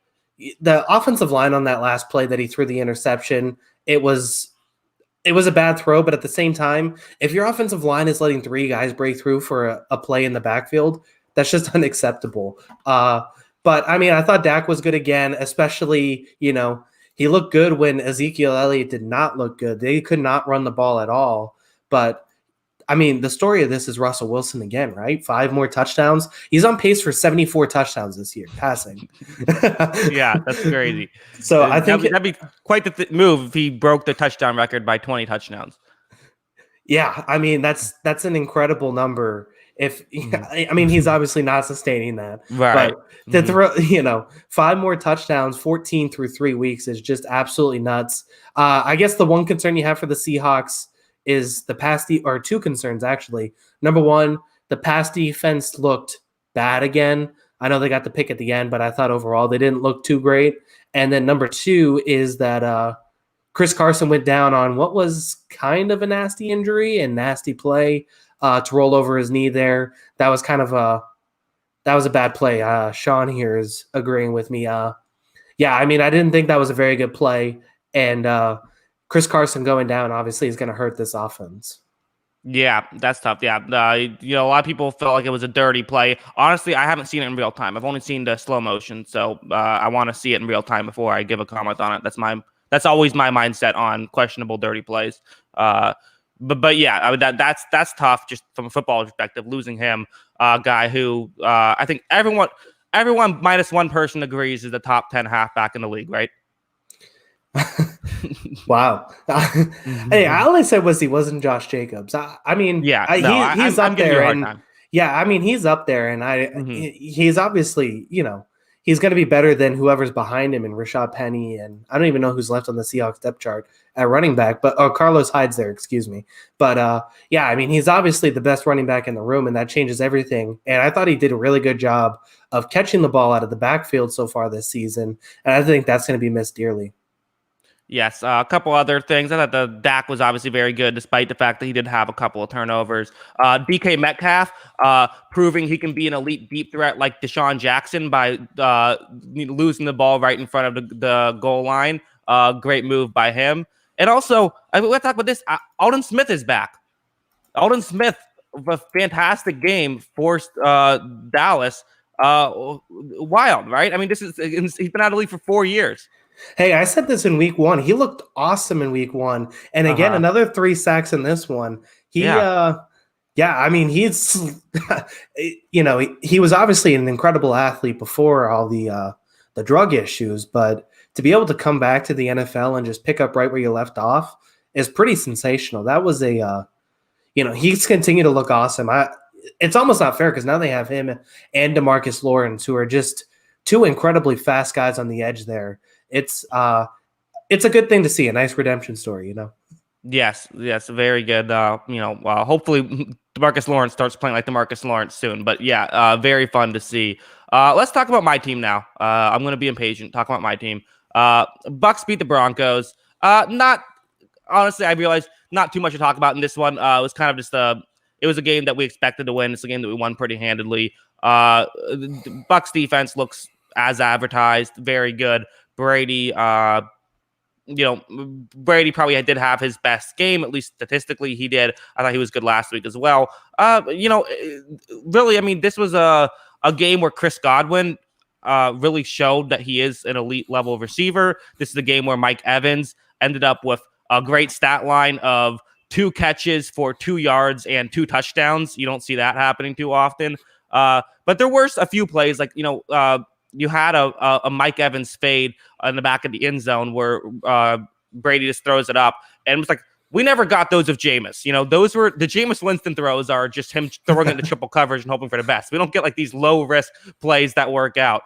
the offensive line on that last play that he threw the interception, it was a bad throw, but at the same time, if your offensive line is letting 3 guys break through for a play in the backfield, that's just unacceptable. But I mean, I thought Dak was good again, especially, he looked good when Ezekiel Elliott did not look good. They could not run the ball at all. But I mean, the story of this is Russell Wilson again, right? 5 more touchdowns. He's on pace for 74 touchdowns this year, passing. Yeah, that's crazy. So I think that'd be quite the move if he broke the touchdown record by 20 touchdowns. Yeah, I mean, that's an incredible number. I mean, he's obviously not sustaining that. Right. But to throw, 5 more touchdowns, 14 through 3 weeks is just absolutely nuts. I guess the one concern you have for the Seahawks is the pass or 2 concerns, actually. Number 1, the pass defense looked bad again. I know they got the pick at the end, but I thought overall they didn't look too great. And then number 2 is that Chris Carson went down on what was kind of a nasty injury and nasty play to roll over his knee there. That was a bad play. Sean here is agreeing with me. Yeah, I mean, I didn't think that was a very good play. And Chris Carson going down obviously is going to hurt this offense. Yeah, that's tough. Yeah, a lot of people felt like it was a dirty play. Honestly, I haven't seen it in real time. I've only seen the slow motion, so I want to see it in real time before I give a comment on it. That's always my mindset on questionable dirty plays. But yeah, I mean, that's tough just from a football perspective. Losing him, a guy who I think everyone minus one person agrees is the top 10 halfback in the league, right? Wow. Hey, all I said was he wasn't Josh Jacobs. I mean, yeah, he's up there. And yeah, I mean, he's up there, and he's obviously, he's going to be better than whoever's behind him and Rashad Penny, and I don't even know who's left on the Seahawks depth chart at running back, but Carlos Hyde's there, excuse me. But yeah, I mean, he's obviously the best running back in the room, and that changes everything. And I thought he did a really good job of catching the ball out of the backfield so far this season, and I think that's going to be missed dearly. Yes, a couple other things. I thought the Dak was obviously very good, despite the fact that he did have a couple of turnovers. DK Metcalf proving he can be an elite deep threat like Deshaun Jackson by losing the ball right in front of the goal line. Great move by him. And also, let's talk about this. Aldon Smith is back. Aldon Smith, a fantastic game, forced Dallas. Wild, right? I mean, he's been out of the league for 4 years. Hey, I said this in week 1. He looked awesome in week 1. And again, another 3 sacks in this one. I mean, he's, he was obviously an incredible athlete before all the the drug issues, but to be able to come back to the NFL and just pick up right where you left off is pretty sensational. That was he's continued to look awesome. It's almost not fair because now they have him and DeMarcus Lawrence, who are just two incredibly fast guys on the edge there. It's a good thing to see, a nice redemption story, Yes, very good. Hopefully DeMarcus Lawrence starts playing like DeMarcus Lawrence soon. But yeah, very fun to see. Let's talk about my team now. I'm going to be impatient. Talk about my team. Bucs beat the Broncos. Not honestly, I realized not too much to talk about in this one. It was kind of just it was a game that we expected to win. It's a game that we won pretty handedly. The Bucs defense looks as advertised, very good. Brady, Brady probably did have his best game, at least statistically he did. I thought he was good last week as well. Really, I mean, this was a game where Chris Godwin really showed that he is an elite level receiver. This is a game where Mike Evans ended up with a great stat line of 2 catches for 2 yards and 2 touchdowns. You don't see that happening too often. But there were a few plays like, you had a Mike Evans fade in the back of the end zone where Brady just throws it up. And it was like, we never got those of Jameis. Those were the Jameis Winston throws are just him throwing into triple coverage and hoping for the best. We don't get like these low risk plays that work out.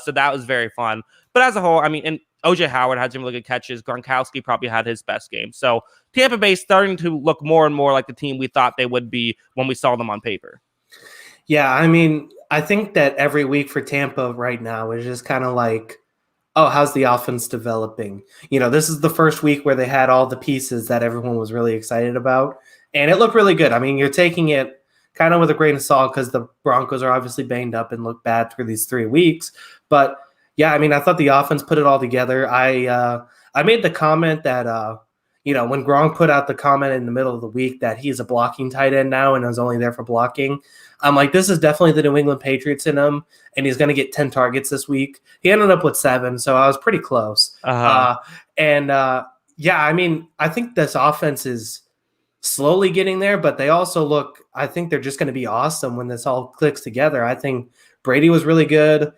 So that was very fun. But as a whole, I mean, and OJ Howard had some really good catches. Gronkowski probably had his best game. So Tampa Bay starting to look more and more like the team we thought they would be when we saw them on paper. Yeah, I mean, I think that every week for Tampa right now is just kind of like, oh, how's the offense developing? This is the first week where they had all the pieces that everyone was really excited about, and it looked really good. I mean, you're taking it kind of with a grain of salt because the Broncos are obviously banged up and look bad through these 3 weeks. But yeah, I mean, I thought the offense put it all together. I made the comment that when Gronk put out the comment in the middle of the week that he's a blocking tight end now and is only there for blocking, I'm like, this is definitely the New England Patriots in him, and he's going to get 10 targets this week. He ended up with 7, so I was pretty close. Uh-huh. Yeah, I mean, I think this offense is slowly getting there, but they also I think they're just going to be awesome when this all clicks together. I think Brady was really good.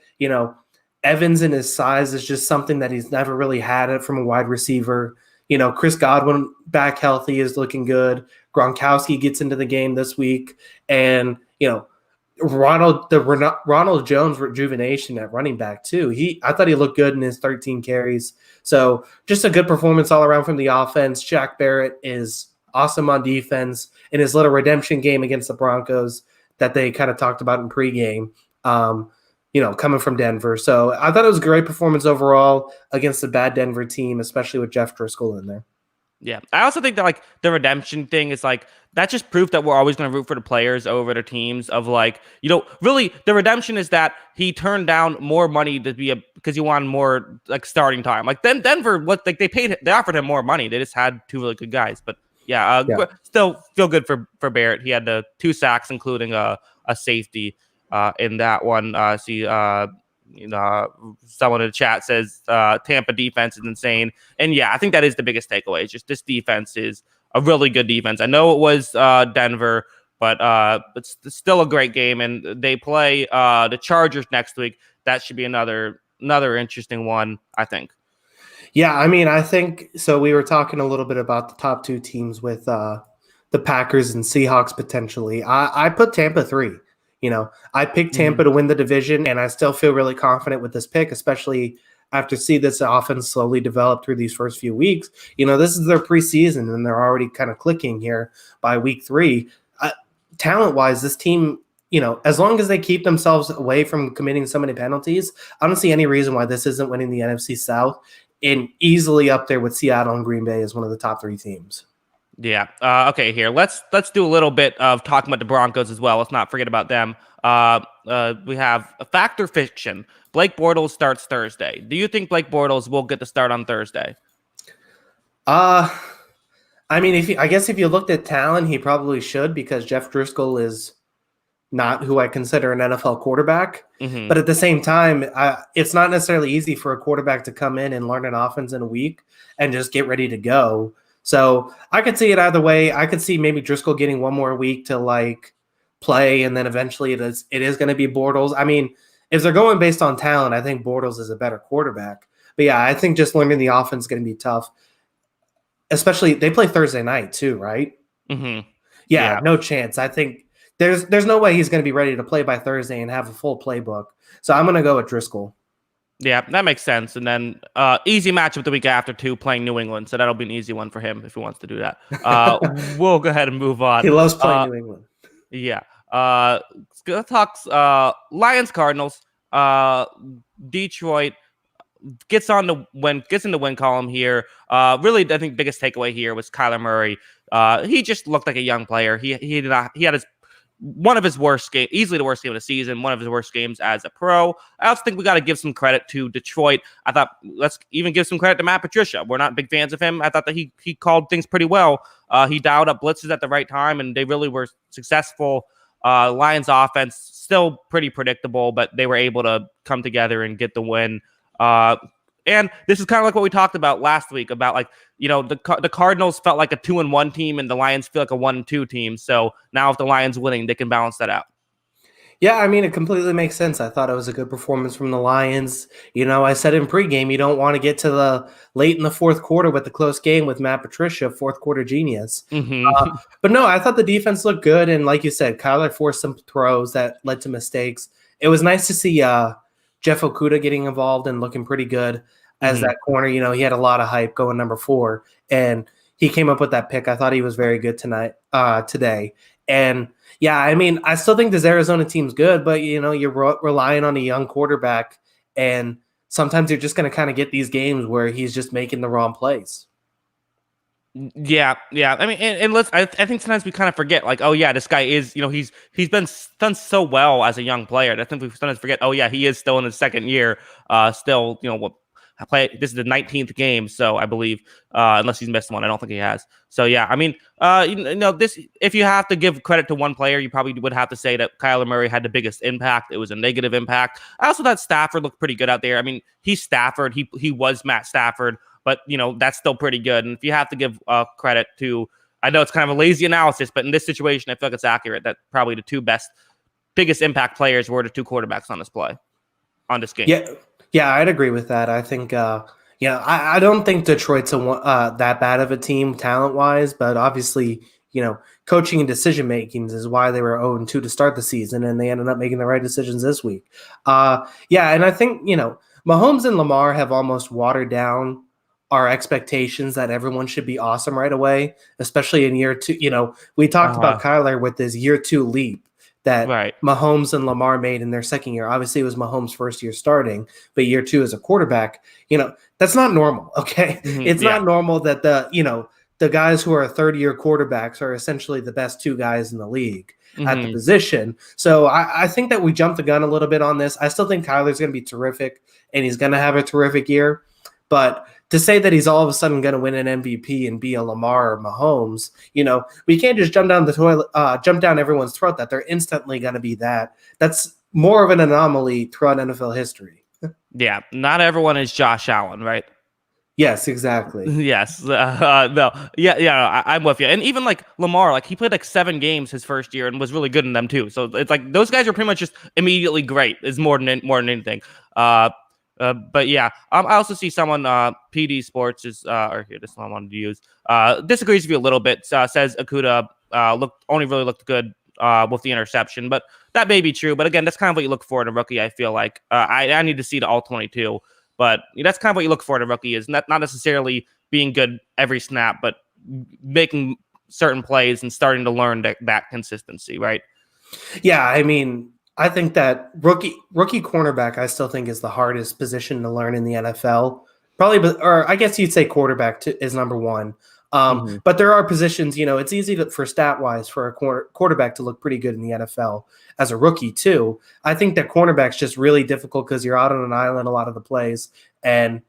Evans and his size is just something that he's never really had it from a wide receiver. Chris Godwin back healthy is looking good. Gronkowski gets into the game this week. And, Ronald Jones rejuvenation at running back too. I thought he looked good in his 13 carries. So just a good performance all around from the offense. Shaq Barrett is awesome on defense in his little redemption game against the Broncos that they kind of talked about in pregame. Coming from Denver. So I thought it was a great performance overall against a bad Denver team, especially with Jeff Driscoll in there. Yeah. I also think that the redemption thing is that's just proof that we're always going to root for the players over the teams of really the redemption is that he turned down more money to be because he wanted more starting time. Then Denver, they offered him more money. They just had 2 really good guys. But yeah. Still feel good for Barrett. He had the 2 sacks, including a safety. In that one, someone in the chat says Tampa defense is insane, and yeah, I think that is the biggest takeaway. It's just this defense is a really good defense. I know it was Denver, but it's still a great game, and they play the Chargers next week. That should be another interesting one, I think. Yeah, I mean, I think so. We were talking a little bit about the top 2 teams with the Packers and Seahawks potentially. I put Tampa 3. I picked Tampa to win the division, and I still feel really confident with this pick, especially after see this offense slowly develop through these first few weeks. This is their preseason, and they're already kind of clicking here by week 3. Talent-wise, this team, as long as they keep themselves away from committing so many penalties, I don't see any reason why this isn't winning the NFC South and easily up there with Seattle and Green Bay as one of the top 3 teams. Yeah. Okay. Here, let's do a little bit of talking about the Broncos as well. Let's not forget about them. We have a fact or fiction. Blake Bortles starts Thursday. Do you think Blake Bortles will get the start on Thursday? I mean, if you looked at talent, he probably should because Jeff Driscoll is not who I consider an NFL quarterback. Mm-hmm. But at the same time, it's not necessarily easy for a quarterback to come in and learn an offense in a week and just get ready to go. So I could see it either way. I could see maybe Driscoll getting one more week to play, and then eventually it is going to be Bortles. I mean, if they're going based on talent, I think Bortles is a better quarterback. But yeah, I think just learning the offense is going to be tough. Especially they play Thursday night too, right? Mm-hmm. Yeah, Yeah. no chance. I think there's no way he's going to be ready to play by Thursday and have a full playbook. So I'm going to go with Driscoll. Yeah, that makes sense. And then easy matchup the week after too, playing New England. So that'll be an easy one for him if he wants to do that. We'll go ahead and move on. He loves playing Uh, New England. yeah. Let's talk Lions Cardinals. Detroit gets in the win column here. Really, I think biggest takeaway here was Kyler Murray. He just looked like a young player. He had his one of his worst game, easily the worst game of the season, one of his worst games as a pro. I also think we got to give some credit to Detroit. I thought let's even give some credit to Matt Patricia. We're not big fans of him. I thought that he called things pretty well. He dialed up blitzes at the right time, and they really were successful. Lions offense still pretty predictable, but they were able to come together and get the win. And this is kind of like what we talked about last week about the Cardinals felt like a 2-1 team and the Lions feel like a 1-2 team. So now if the Lions winning, they can balance that out. Yeah, I mean, it completely makes sense. I thought it was a good performance from the Lions. I said in pregame, you don't want to get to the late in the fourth quarter with the close game with Matt Patricia, fourth quarter genius. Mm-hmm. But no, I thought the defense looked good. And like you said, Kyler forced some throws that led to mistakes. It was nice to see Jeff Okudah getting involved and looking pretty good as that corner. He had a lot of hype going number 4, and he came up with that pick. I thought he was very good today. And yeah, I mean, I still think this Arizona team's good, but you're relying on a young quarterback, and sometimes you're just going to kind of get these games where he's just making the wrong plays. Yeah. I mean, and I think sometimes we kind of forget, like, oh yeah, this guy is, he's been done so well as a young player. I think we sometimes forget, oh yeah, he is still in his second year. Still, this is the 19th game, so I believe, unless he's missed one, I don't think he has. So yeah, I mean, this, if you have to give credit to one player, you probably would have to say that Kyler Murray had the biggest impact. It was a negative impact. I also thought Stafford looked pretty good out there. I mean, he's Stafford. He was Matt Stafford. But, that's still pretty good. And if you have to give credit to, I know it's kind of a lazy analysis, but in this situation, I feel like it's accurate that probably the two biggest impact players were the two quarterbacks on this game. Yeah, I'd agree with that. I think, I don't think Detroit's that bad of a team talent-wise, but obviously, coaching and decision-making is why they were 0-2 to start the season, and they ended up making the right decisions this week. And I think, Mahomes and Lamar have almost watered down our expectations that everyone should be awesome right away, especially in year 2. We talked about Kyler with his year 2 leap that Mahomes and Lamar made in their second year. Obviously, it was Mahomes' first year starting, but year 2 as a quarterback, that's not normal. Okay. It's not normal that the guys who are third-year quarterbacks are essentially the best 2 guys in the league at the position. So I think that we jumped the gun a little bit on this. I still think Kyler's going to be terrific, and he's going to have a terrific year. But to say that he's all of a sudden going to win an MVP and be a Lamar or Mahomes, we can't just jump down everyone's throat that they're instantly going to be that. That's more of an anomaly throughout NFL history. Yeah, not everyone is Josh Allen, right? Yes, exactly. Yes. No. Yeah. I'm with you. And even like Lamar, like he played like 7 games his first year and was really good in them too. So it's like those guys are pretty much just immediately great. Is more than anything. But yeah, I also see someone, PD Sports is, or here, this is what I wanted to use, disagrees with you a little bit, says Okudah, only really looked good, with the interception, but that may be true. But again, that's kind of what you look for in a rookie. I feel like, I need to see the all 22, but that's kind of what you look for in a rookie is not necessarily being good every snap, but making certain plays and starting to learn that consistency. Right. Yeah. I mean, I think that rookie cornerback, I still think is the hardest position to learn in the NFL. Probably, or I guess you'd say quarterback is number 1. But there are positions, it's easy for stat wise for a quarterback to look pretty good in the NFL as a rookie too. I think that cornerback's just really difficult because you're out on an island a lot of the plays, and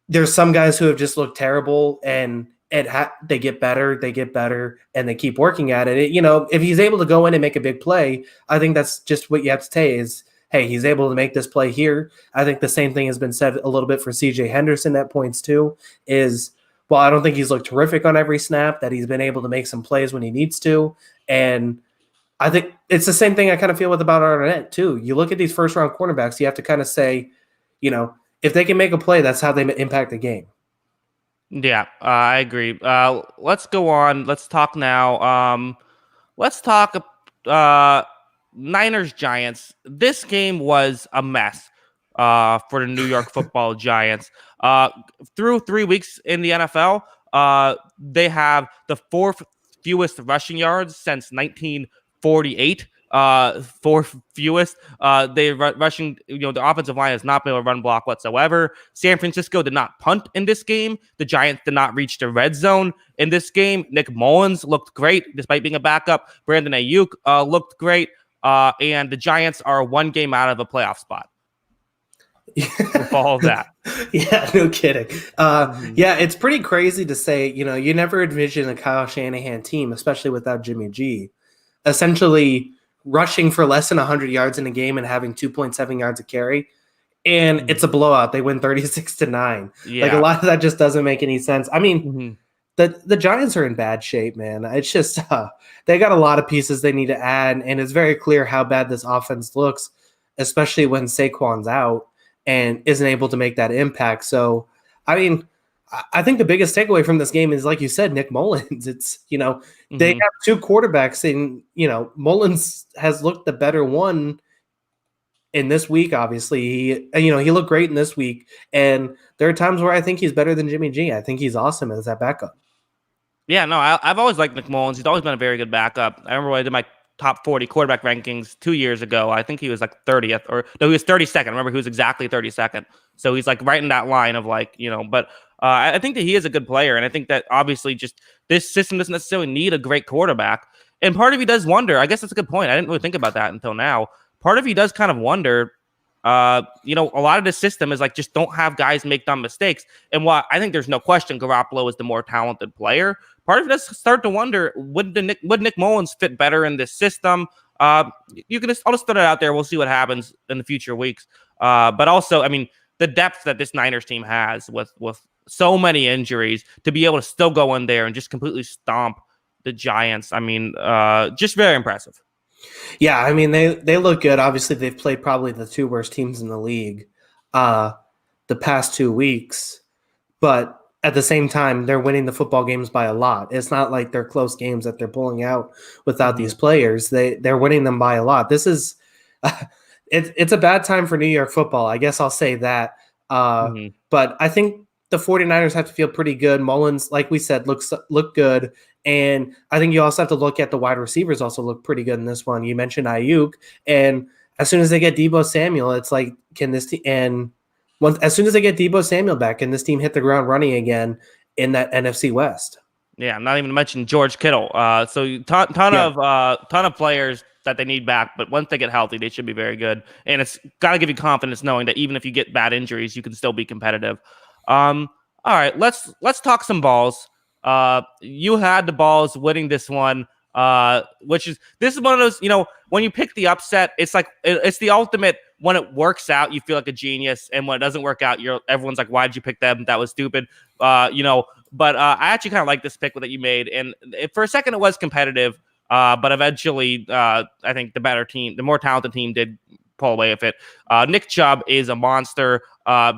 there's some guys who have just looked terrible and they get better, and they keep working at it. If he's able to go in and make a big play, I think that's just what you have to say is, hey, he's able to make this play here. I think the same thing has been said a little bit for CJ Henderson at points too, is, well, I don't think he's looked terrific on every snap, that he's been able to make some plays when he needs to. And I think it's the same thing I kind of feel with about Arnett too. You look at these first round cornerbacks, you have to kind of say, if they can make a play, that's how they impact the game. Yeah, I agree. Let's go on. Let's talk now. Let's talk uh, Niners Giants. This game was a mess for the New York Football Giants. Through 3 weeks in the NFL, they have the fourth fewest rushing yards since 1948. Fourth fewest. They rushing. The offensive line has not been able to run block whatsoever. San Francisco did not punt in this game. The Giants did not reach the red zone in this game. Nick Mullins looked great despite being a backup. Brandon Ayuk looked great. And the Giants are one game out of a playoff spot. With all of that. Yeah, no kidding. Yeah, it's pretty crazy to say, you never envision a Kyle Shanahan team, especially without Jimmy G, essentially rushing for less than 100 yards in a game and having 2.7 yards a carry. And it's a blowout. They win 36-9. Yeah. Like, a lot of that just doesn't make any sense. I mean, the Giants are in bad shape, man. It's just they got a lot of pieces they need to add, and it's very clear how bad this offense looks, especially when Saquon's out and isn't able to make that impact. So, I mean, I think the biggest takeaway from this game is, like you said, Nick Mullins. It's, they have two quarterbacks, and, Mullins has looked the better one in this week. Obviously, he looked great in this week. And there are times where I think he's better than Jimmy G. I think he's awesome as that backup. Yeah, no, I've always liked Nick Mullins. He's always been a very good backup. I remember when I did my top 40 quarterback rankings 2 years ago. I think he was like 30th, or no, he was 32nd. I remember he was exactly 32nd. So he's like right in that line of but I think that he is a good player. And I think that obviously just this system doesn't necessarily need a great quarterback. And part of you does wonder, I guess that's a good point. I didn't really think about that until now. Part of you does kind of wonder, a lot of the system is like, just don't have guys make dumb mistakes. And while I think there's no question Garoppolo is the more talented player, part of it does start to wonder, would Nick Mullins fit better in this system? I'll just throw it out there. We'll see what happens in the future weeks. But also, I mean, the depth that this Niners team has with so many injuries, to be able to still go in there and just completely stomp the Giants. I mean, just very impressive. Yeah, I mean, they look good. Obviously, they've played probably the two worst teams in the league the past 2 weeks. But at the same time, they're winning the football games by a lot. It's not like they're close games that they're pulling out without these players. They're winning them by a lot. This is it's a bad time for New York football. I guess I'll say that. But I think the 49ers have to feel pretty good. Mullins, like we said, look good. And I think you also have to look at the wide receivers also look pretty good in this one. You mentioned Ayuk. And as soon as they get Deebo Samuel, it's like, can this team – and as soon as they get Deebo Samuel back, can this team hit the ground running again in that NFC West? Yeah, I'm not even to mention George Kittle. So ton of players that they need back, but once they get healthy, they should be very good. And it's got to give you confidence knowing that even if you get bad injuries, you can still be competitive. All right, let's talk some balls. You had the balls winning this one, this is one of those, when you pick the upset, it's like, it's the ultimate. When it works out, you feel like a genius. And when it doesn't work out, everyone's like, why did you pick them? That was stupid. But I actually kind of like this pick that you made. And for a second, it was competitive. But eventually, I think the better team, the more talented team did pull away with it. Nick Chubb is a monster.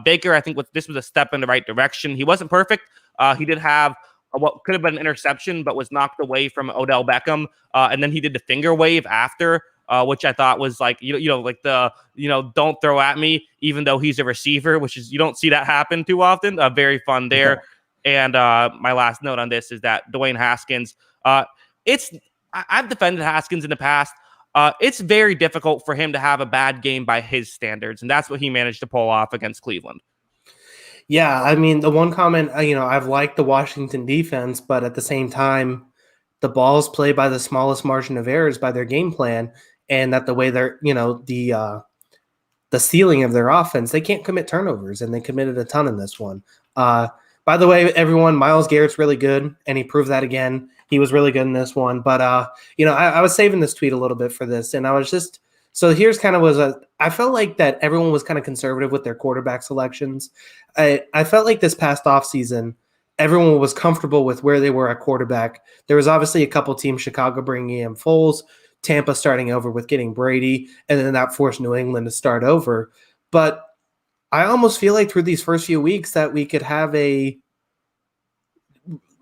Baker, I think this was a step in the right direction. He wasn't perfect. He did have what could have been an interception, but was knocked away from Odell Beckham. And then he did the finger wave after, which I thought was like, don't throw at me, even though he's a receiver, which is, you don't see that happen too often. Very fun there. Yeah. And my last note on this is that Dwayne Haskins, I've defended Haskins in the past. It's very difficult for him to have a bad game by his standards, and that's what he managed to pull off against Cleveland. Yeah, I mean, the one comment, I've liked the Washington defense, but at the same time, the ball's played by the smallest margin of errors by their game plan, and that the way they're, the ceiling of their offense, they can't commit turnovers, and they committed a ton in this one. By the way, everyone, Myles Garrett's really good, and he proved that again. He was really good in this one. But, I was saving this tweet a little bit for this, and I was just – so here's kind of I felt like that everyone was kind of conservative with their quarterback selections. I felt like this past offseason, everyone was comfortable with where they were at quarterback. There was obviously a couple teams, Chicago bringing in Foles, Tampa starting over with getting Brady, and then that forced New England to start over. But I almost feel like through these first few weeks that we could have a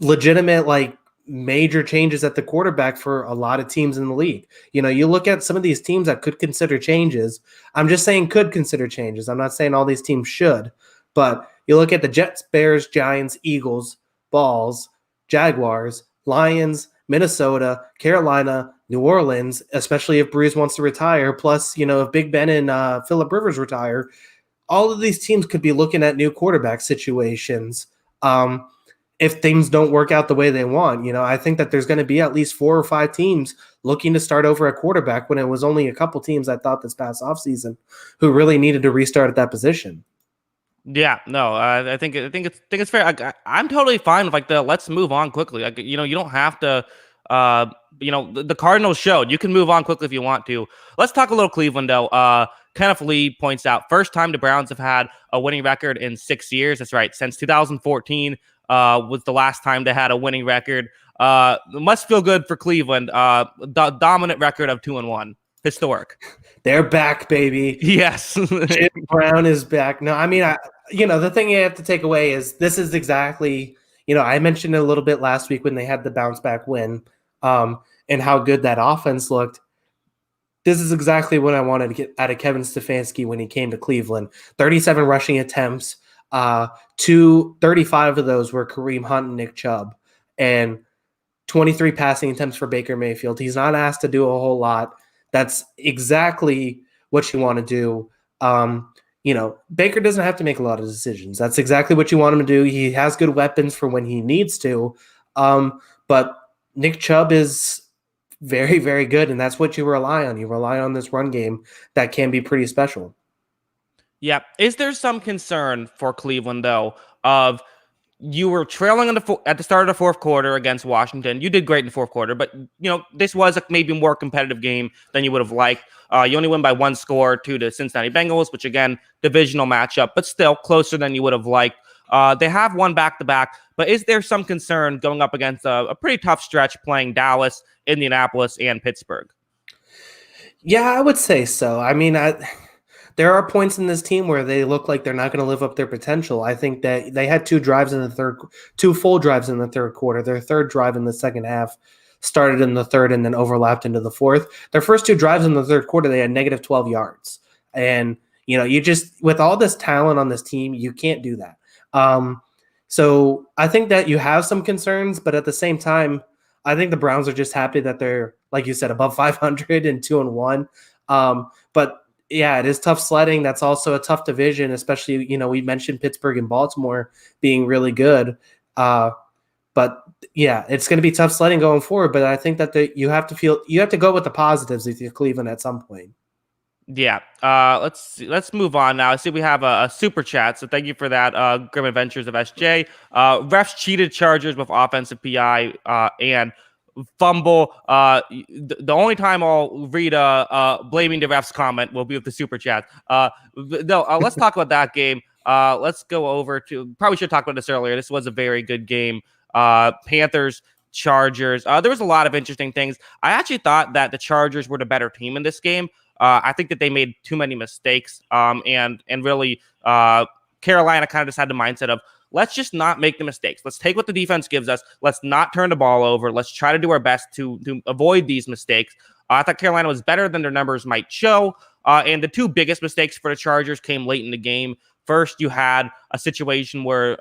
legitimate, like, major changes at the quarterback for a lot of teams in the league. You look at some of these teams that could consider changes. I'm just saying could consider changes. I'm not saying all these teams should, but you look at the Jets, Bears, Giants, Eagles, Balls, Jaguars, Lions, Minnesota, Carolina, New Orleans, especially if Breeze wants to retire, plus, if Big Ben and Phillip Rivers retire, all of these teams could be looking at new quarterback situations. If things don't work out the way they want. I think that there's going to be at least 4 or 5 teams looking to start over at quarterback when it was only a couple teams, I thought, this past offseason who really needed to restart at that position. Yeah, no, I think it's fair. I'm totally fine with let's move on quickly. You don't have to. The Cardinals showed you can move on quickly if you want to. Let's talk a little Cleveland though. Kenneth Lee points out first time the Browns have had a winning record in 6 years. That's right, since 2014 was the last time they had a winning record. Must feel good for Cleveland. Dominant record of 2-1, historic. They're back, baby. Yes, Jim Brown is back. No, I mean, the thing you have to take away is this is exactly. I mentioned it a little bit last week when they had the bounce back win, and how good that offense looked. This is exactly what I wanted to get out of Kevin Stefanski when he came to Cleveland. 37 rushing attempts. 35 of those were Kareem Hunt and Nick Chubb, and 23 passing attempts for Baker Mayfield. He's not asked to do a whole lot. That's exactly what you want to do. Baker doesn't have to make a lot of decisions. That's exactly what you want him to do. He has good weapons for when he needs to. But Nick Chubb is very, very good, and that's what you rely on. You rely on this run game that can be pretty special. Yeah. Is there some concern for Cleveland, though, of you were trailing at the start of the fourth quarter against Washington? You did great in the fourth quarter, but, this was a maybe more competitive game than you would have liked. You only win by 1 score to the Cincinnati Bengals, which, again, divisional matchup, but still closer than you would have liked. They have won back-to-back, but is there some concern going up against a pretty tough stretch playing Dallas, Indianapolis, and Pittsburgh? Yeah, I would say so. I mean, there are points in this team where they look like they're not going to live up their potential. I think that they had 2 full drives in the third quarter. Their third drive in the second half started in the third and then overlapped into the fourth. Their first 2 drives in the third quarter, they had negative 12 yards. And, you just, with all this talent on this team, you can't do that. So I think that you have some concerns, but at the same time, I think the Browns are just happy that they're, like you said, above 500 and 2-1. But yeah, it is tough sledding. That's also a tough division, especially, we mentioned Pittsburgh and Baltimore being really good. But yeah, it's going to be tough sledding going forward. But I think that you have to go with the positives with your Cleveland at some point. Yeah. Let's move on now. I see we have a super chat, so thank you for that. Grim Adventures of SJ. Refs cheated Chargers with offensive PI and fumble. The only time I'll read blaming the refs comment will be with the super chat. Let's talk about that game. Let's go over to, probably should talk about this earlier. This was a very good game. Panthers, Chargers. There was a lot of interesting things. I actually thought that the Chargers were the better team in this game. I think that they made too many mistakes. And really, Carolina kind of just had the mindset of, let's just not make the mistakes. Let's take what the defense gives us. Let's not turn the ball over. Let's try to do our best to avoid these mistakes. I thought Carolina was better than their numbers might show. And the 2 biggest mistakes for the Chargers came late in the game. First, you had a situation where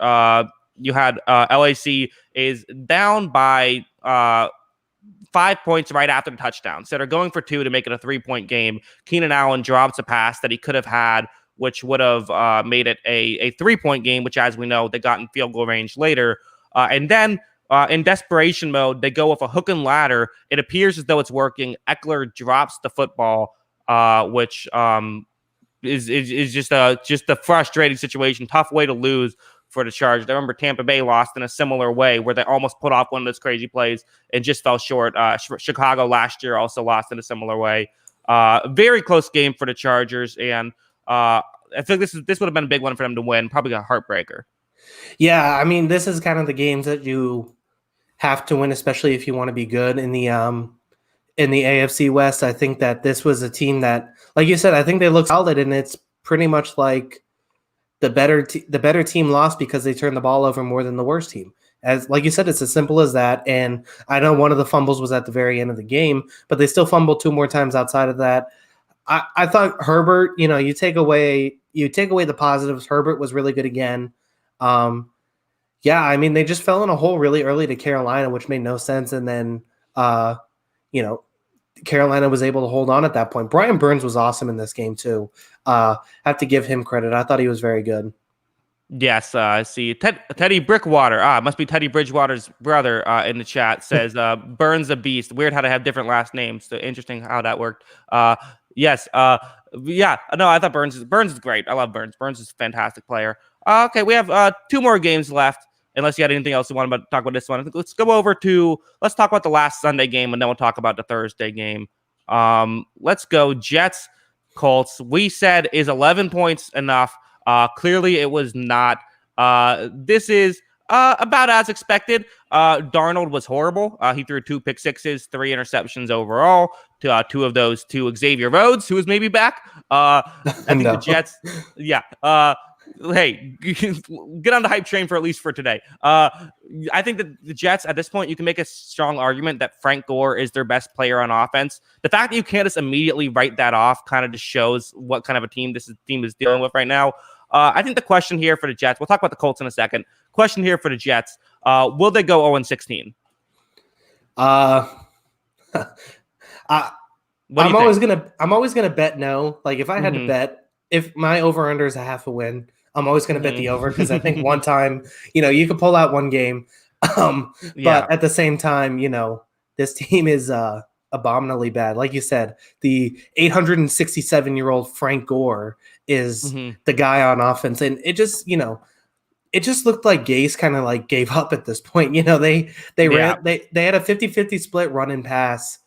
you had LAC is down by 5 points right after the touchdown. So they're going for 2 to make it a 3-point game. Keenan Allen drops a pass that he could have had, which would have made it a 3-point game, which, as we know, they got in field goal range later. And then in desperation mode, they go with a hook and ladder. It appears as though it's working. Eckler drops the football, which is just a frustrating situation. Tough way to lose for the Chargers. I remember Tampa Bay lost in a similar way where they almost put off one of those crazy plays and just fell short. Chicago last year also lost in a similar way. Very close game for the Chargers, and I think this would have been a big one for them to win. Probably a heartbreaker. Yeah, I mean, this is kind of the games that you have to win, especially if you want to be good in the in the AFC West. I think that this was a team that, like you said, I think they look solid, and it's pretty much like the better team lost because they turned the ball over more than the worst team. As like you said, it's as simple as that. And I know one of the fumbles was at the very end of the game, but they still fumbled 2 more times outside of that. I thought Herbert, you take away the positives. Herbert was really good again. Yeah, I mean, they just fell in a hole really early to Carolina, which made no sense. And then, Carolina was able to hold on at that point. Brian Burns was awesome in this game too. Have to give him credit. I thought he was very good. Yes, I see. Teddy Brickwater. It must be Teddy Bridgewater's brother in the chat says Burns a beast. Weird how they have different last names. So interesting how that worked. Yes. Yeah. No, I thought Burns is great. I love Burns. Burns is a fantastic player. Okay, we have 2 more games left. Unless you had anything else you want to talk about this one. Let's talk about the last Sunday game, and then we'll talk about the Thursday game. Let's go Jets, Colts. We said, is 11 points enough? Clearly it was not. This is about as expected. Darnold was horrible. He threw 2 pick sixes, 3 interceptions overall. 2 of those to Xavier Rhodes, who is maybe back. I think the Jets, yeah. Hey, get on the hype train at least for today. I think that the Jets, at this point, you can make a strong argument that Frank Gore is their best player on offense. The fact that you can't just immediately write that off kind of just shows what kind of a team this team is dealing with right now. I think the question here for the Jets, we'll talk about the Colts in a second. Question here for the Jets, will they go 0-16? I'm always gonna bet no. Like if I had to bet, if my over under is a half a win, I'm always gonna bet the over because I think one time, you could pull out one game. But at the same time, this team is abominably bad. Like you said, the 867-year-old Frank Gore is the guy on offense, and it just looked like Gase kind of like gave up at this point. They had a 50-50 split run and pass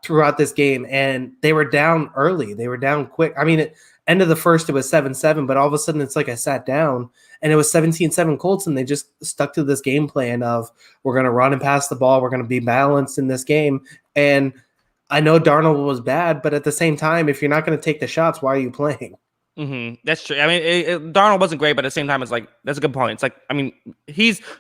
throughout this game, and they were down early. They were down quick. I mean, at end of the first, it was 7-7, but all of a sudden it's like I sat down and it was 17-7 Colts, and they just stuck to this game plan of we're going to run and pass the ball. We're going to be balanced in this game. And I know Darnold was bad, but at the same time, if you're not going to take the shots, why are you playing? That's true. I mean, Darnold wasn't great, but at the same time, it's like, that's a good point. It's like, I mean,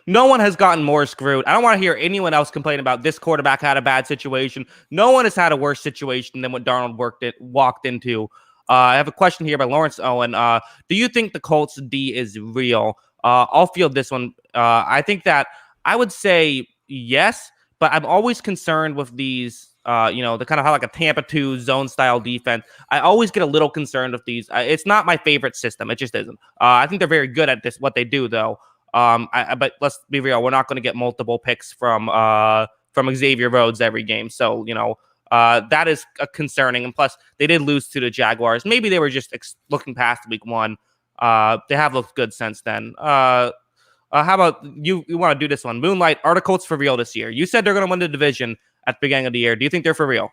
no one has gotten more screwed. I don't want to hear anyone else complain about this quarterback had a bad situation. No one has had a worse situation than what Darnold walked into. I have a question here by Lawrence Owen. Do you think the Colts D is real? I'll field this one. I think that I would say yes, but I'm always concerned with these, the kind of how like a Tampa 2 zone style defense. I always get a little concerned with these. It's not my favorite system. It just isn't. I think they're very good at what they do, though. But let's be real. We're not going to get multiple picks from Xavier Rhodes every game. So, that is concerning. And plus, they did lose to the Jaguars. Maybe they were just looking past week 1. They have looked good since then. How about you want to do this one? Moonlight, are the Colts for real this year? You said they're going to win the division at the beginning of the year. Do you think they're for real?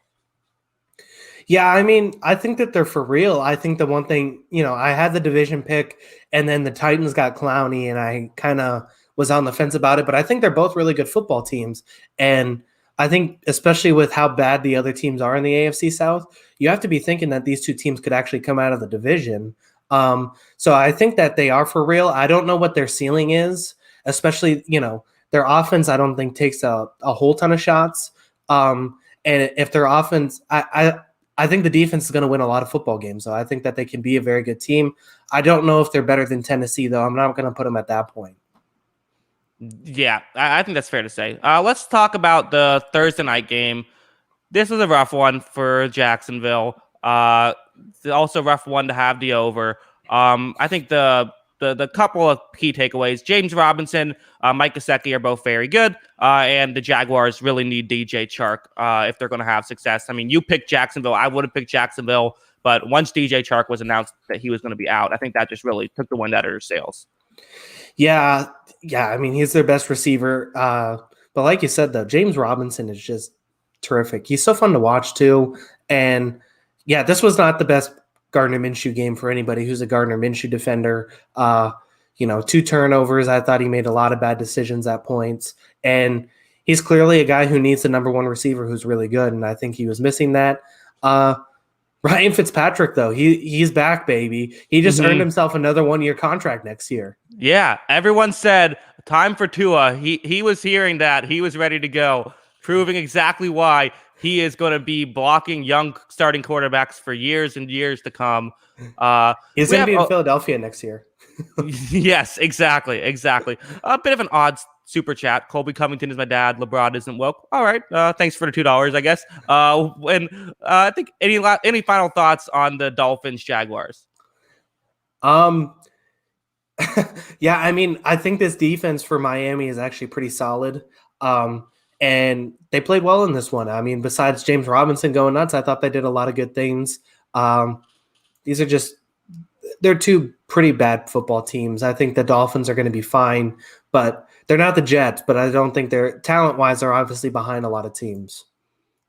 Yeah, I mean, I think that they're for real. I think the one thing, I had the division pick, and then the Titans got clowny, and I kind of was on the fence about it. But I think they're both really good football teams. And I think, especially with how bad the other teams are in the AFC South, you have to be thinking that these 2 teams could actually come out of the division. So I think that they are for real. I don't know what their ceiling is, especially, their offense, I don't think takes a whole ton of shots. And if their offense, I think the defense is going to win a lot of football games. So I think that they can be a very good team. I don't know if they're better than Tennessee, though. I'm not going to put them at that point. Yeah, I think that's fair to say. Let's talk about the Thursday night game. This was a rough one for Jacksonville. Also a rough one to have the over. I think the couple of key takeaways, James Robinson, Mike Gesicki are both very good. And the Jaguars really need DJ Chark if they're going to have success. I mean, you picked Jacksonville. I would have picked Jacksonville. But once DJ Chark was announced that he was going to be out, I think that just really took the wind out of their sails. Yeah. I mean, he's their best receiver. But like you said, though, James Robinson is just terrific. He's so fun to watch, too. And, yeah, this was not the best Gardner Minshew game for anybody who's a Gardner Minshew defender. 2 turnovers. I thought he made a lot of bad decisions at points. And, he's clearly a guy who needs the number one receiver who's really good, and I think he was missing that. Ryan Fitzpatrick, though, he's back, baby. He just earned himself another 1-year contract next year. Yeah, everyone said time for Tua. He was hearing that. He was ready to go, proving exactly why he is going to be blocking young starting quarterbacks for years and years to come. He's going to be in Philadelphia next year. Yes, exactly. A bit of an odd super chat. Colby Covington is my dad. LeBron isn't woke. All right. Thanks for the $2, I guess. I think any final thoughts on the Dolphins Jaguars? Yeah, I mean, I think this defense for Miami is actually pretty solid. And they played well in this one. I mean, besides James Robinson going nuts, I thought they did a lot of good things. These are they're two pretty bad football teams. I think the Dolphins are going to be fine, but they're not the Jets, but I don't think they're talent-wise are obviously behind a lot of teams.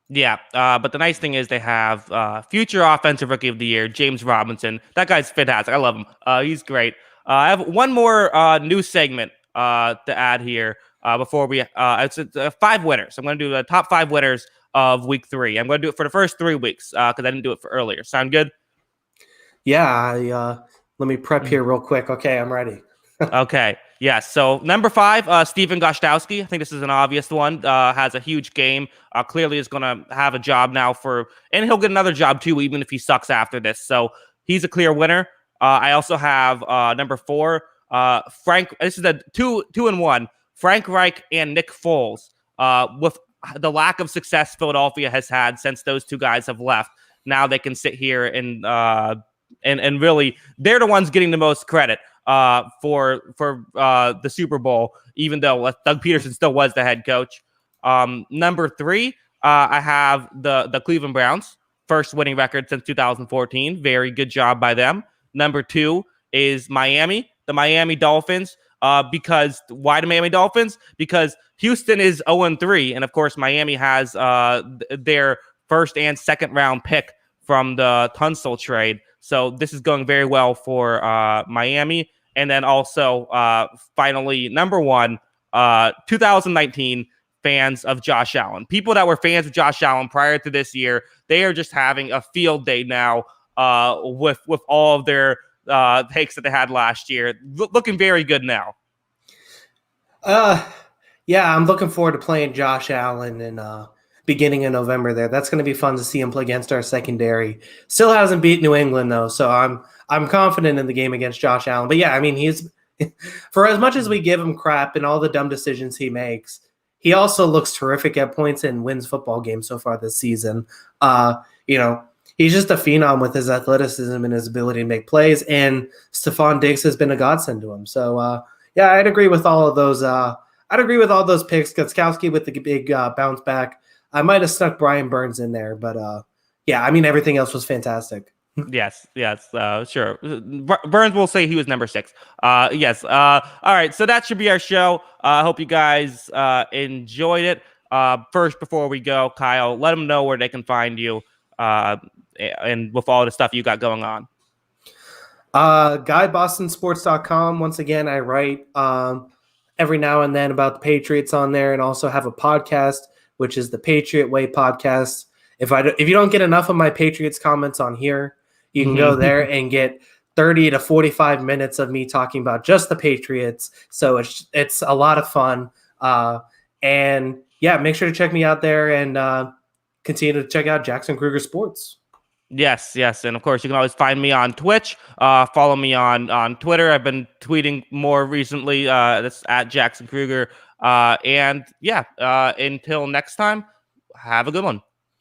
Yeah, but the nice thing is they have future offensive rookie of the year, James Robinson. That guy's fantastic. I love him. He's great. I have one more news segment to add here before we it's 5 winners. I'm going to do the top 5 winners of week 3. I'm going to do it for the first 3 weeks because I didn't do it for earlier. Sound good? Yeah, let me prep here real quick. Okay, I'm ready. Okay. Yeah. So number 5, Stephen Gostkowski. I think this is an obvious one. Has a huge game. Clearly is going to have a job now and he'll get another job too, even if he sucks after this. So he's a clear winner. I also have number 4, Frank. This is a 2-1. Frank Reich and Nick Foles. With the lack of success Philadelphia has had since those two guys have left, now they can sit here and really they're the ones getting the most credit for the Super Bowl, even though Doug Peterson still was the head coach. Number 3, I have the Cleveland Browns, first winning record since 2014. Very good job by them. Number 2 is Miami, the Miami Dolphins. Because why the Miami Dolphins? Because Houston is 0-3, and of course Miami has their first and second round pick from the Tunsil trade. So this is going very well for Miami. And then also, finally, number 1, 2019 fans of Josh Allen. People that were fans of Josh Allen prior to this year, they are just having a field day now with all of their takes that they had last year. Looking very good now. Yeah, I'm looking forward to playing Josh Allen in beginning of November there. That's going to be fun to see him play against our secondary. Still hasn't beat New England though, so I'm confident in the game against Josh Allen. But yeah, I mean, he's for as much as we give him crap and all the dumb decisions he makes, he also looks terrific at points and wins football games so far this season. He's just a phenom with his athleticism and his ability to make plays, and Stephon Diggs has been a godsend to him. So yeah, I'd agree with all of those. I'd agree with all those picks. Gostkowski with the big bounce back. I might have stuck Brian Burns in there, but yeah, I mean, everything else was fantastic. Yes, sure. Burns will say he was number 6. Yes. All right, so that should be our show. I hope you guys enjoyed it. First, before we go, Kyle, let them know where they can find you and with all the stuff you got going on. GuyBostonSports.com. Once again, I write every now and then about the Patriots on there, and also have a podcast, which is the Patriot Way podcast. If you don't get enough of my Patriots comments on here, you can go there and get 30 to 45 minutes of me talking about just the Patriots. So it's a lot of fun. And yeah, make sure to check me out there and continue to check out Jackson Kruger Sports. Yes. And of course, you can always find me on Twitch. Follow me on Twitter. I've been tweeting more recently. That's at Jackson Kruger. And yeah, until next time, have a good one.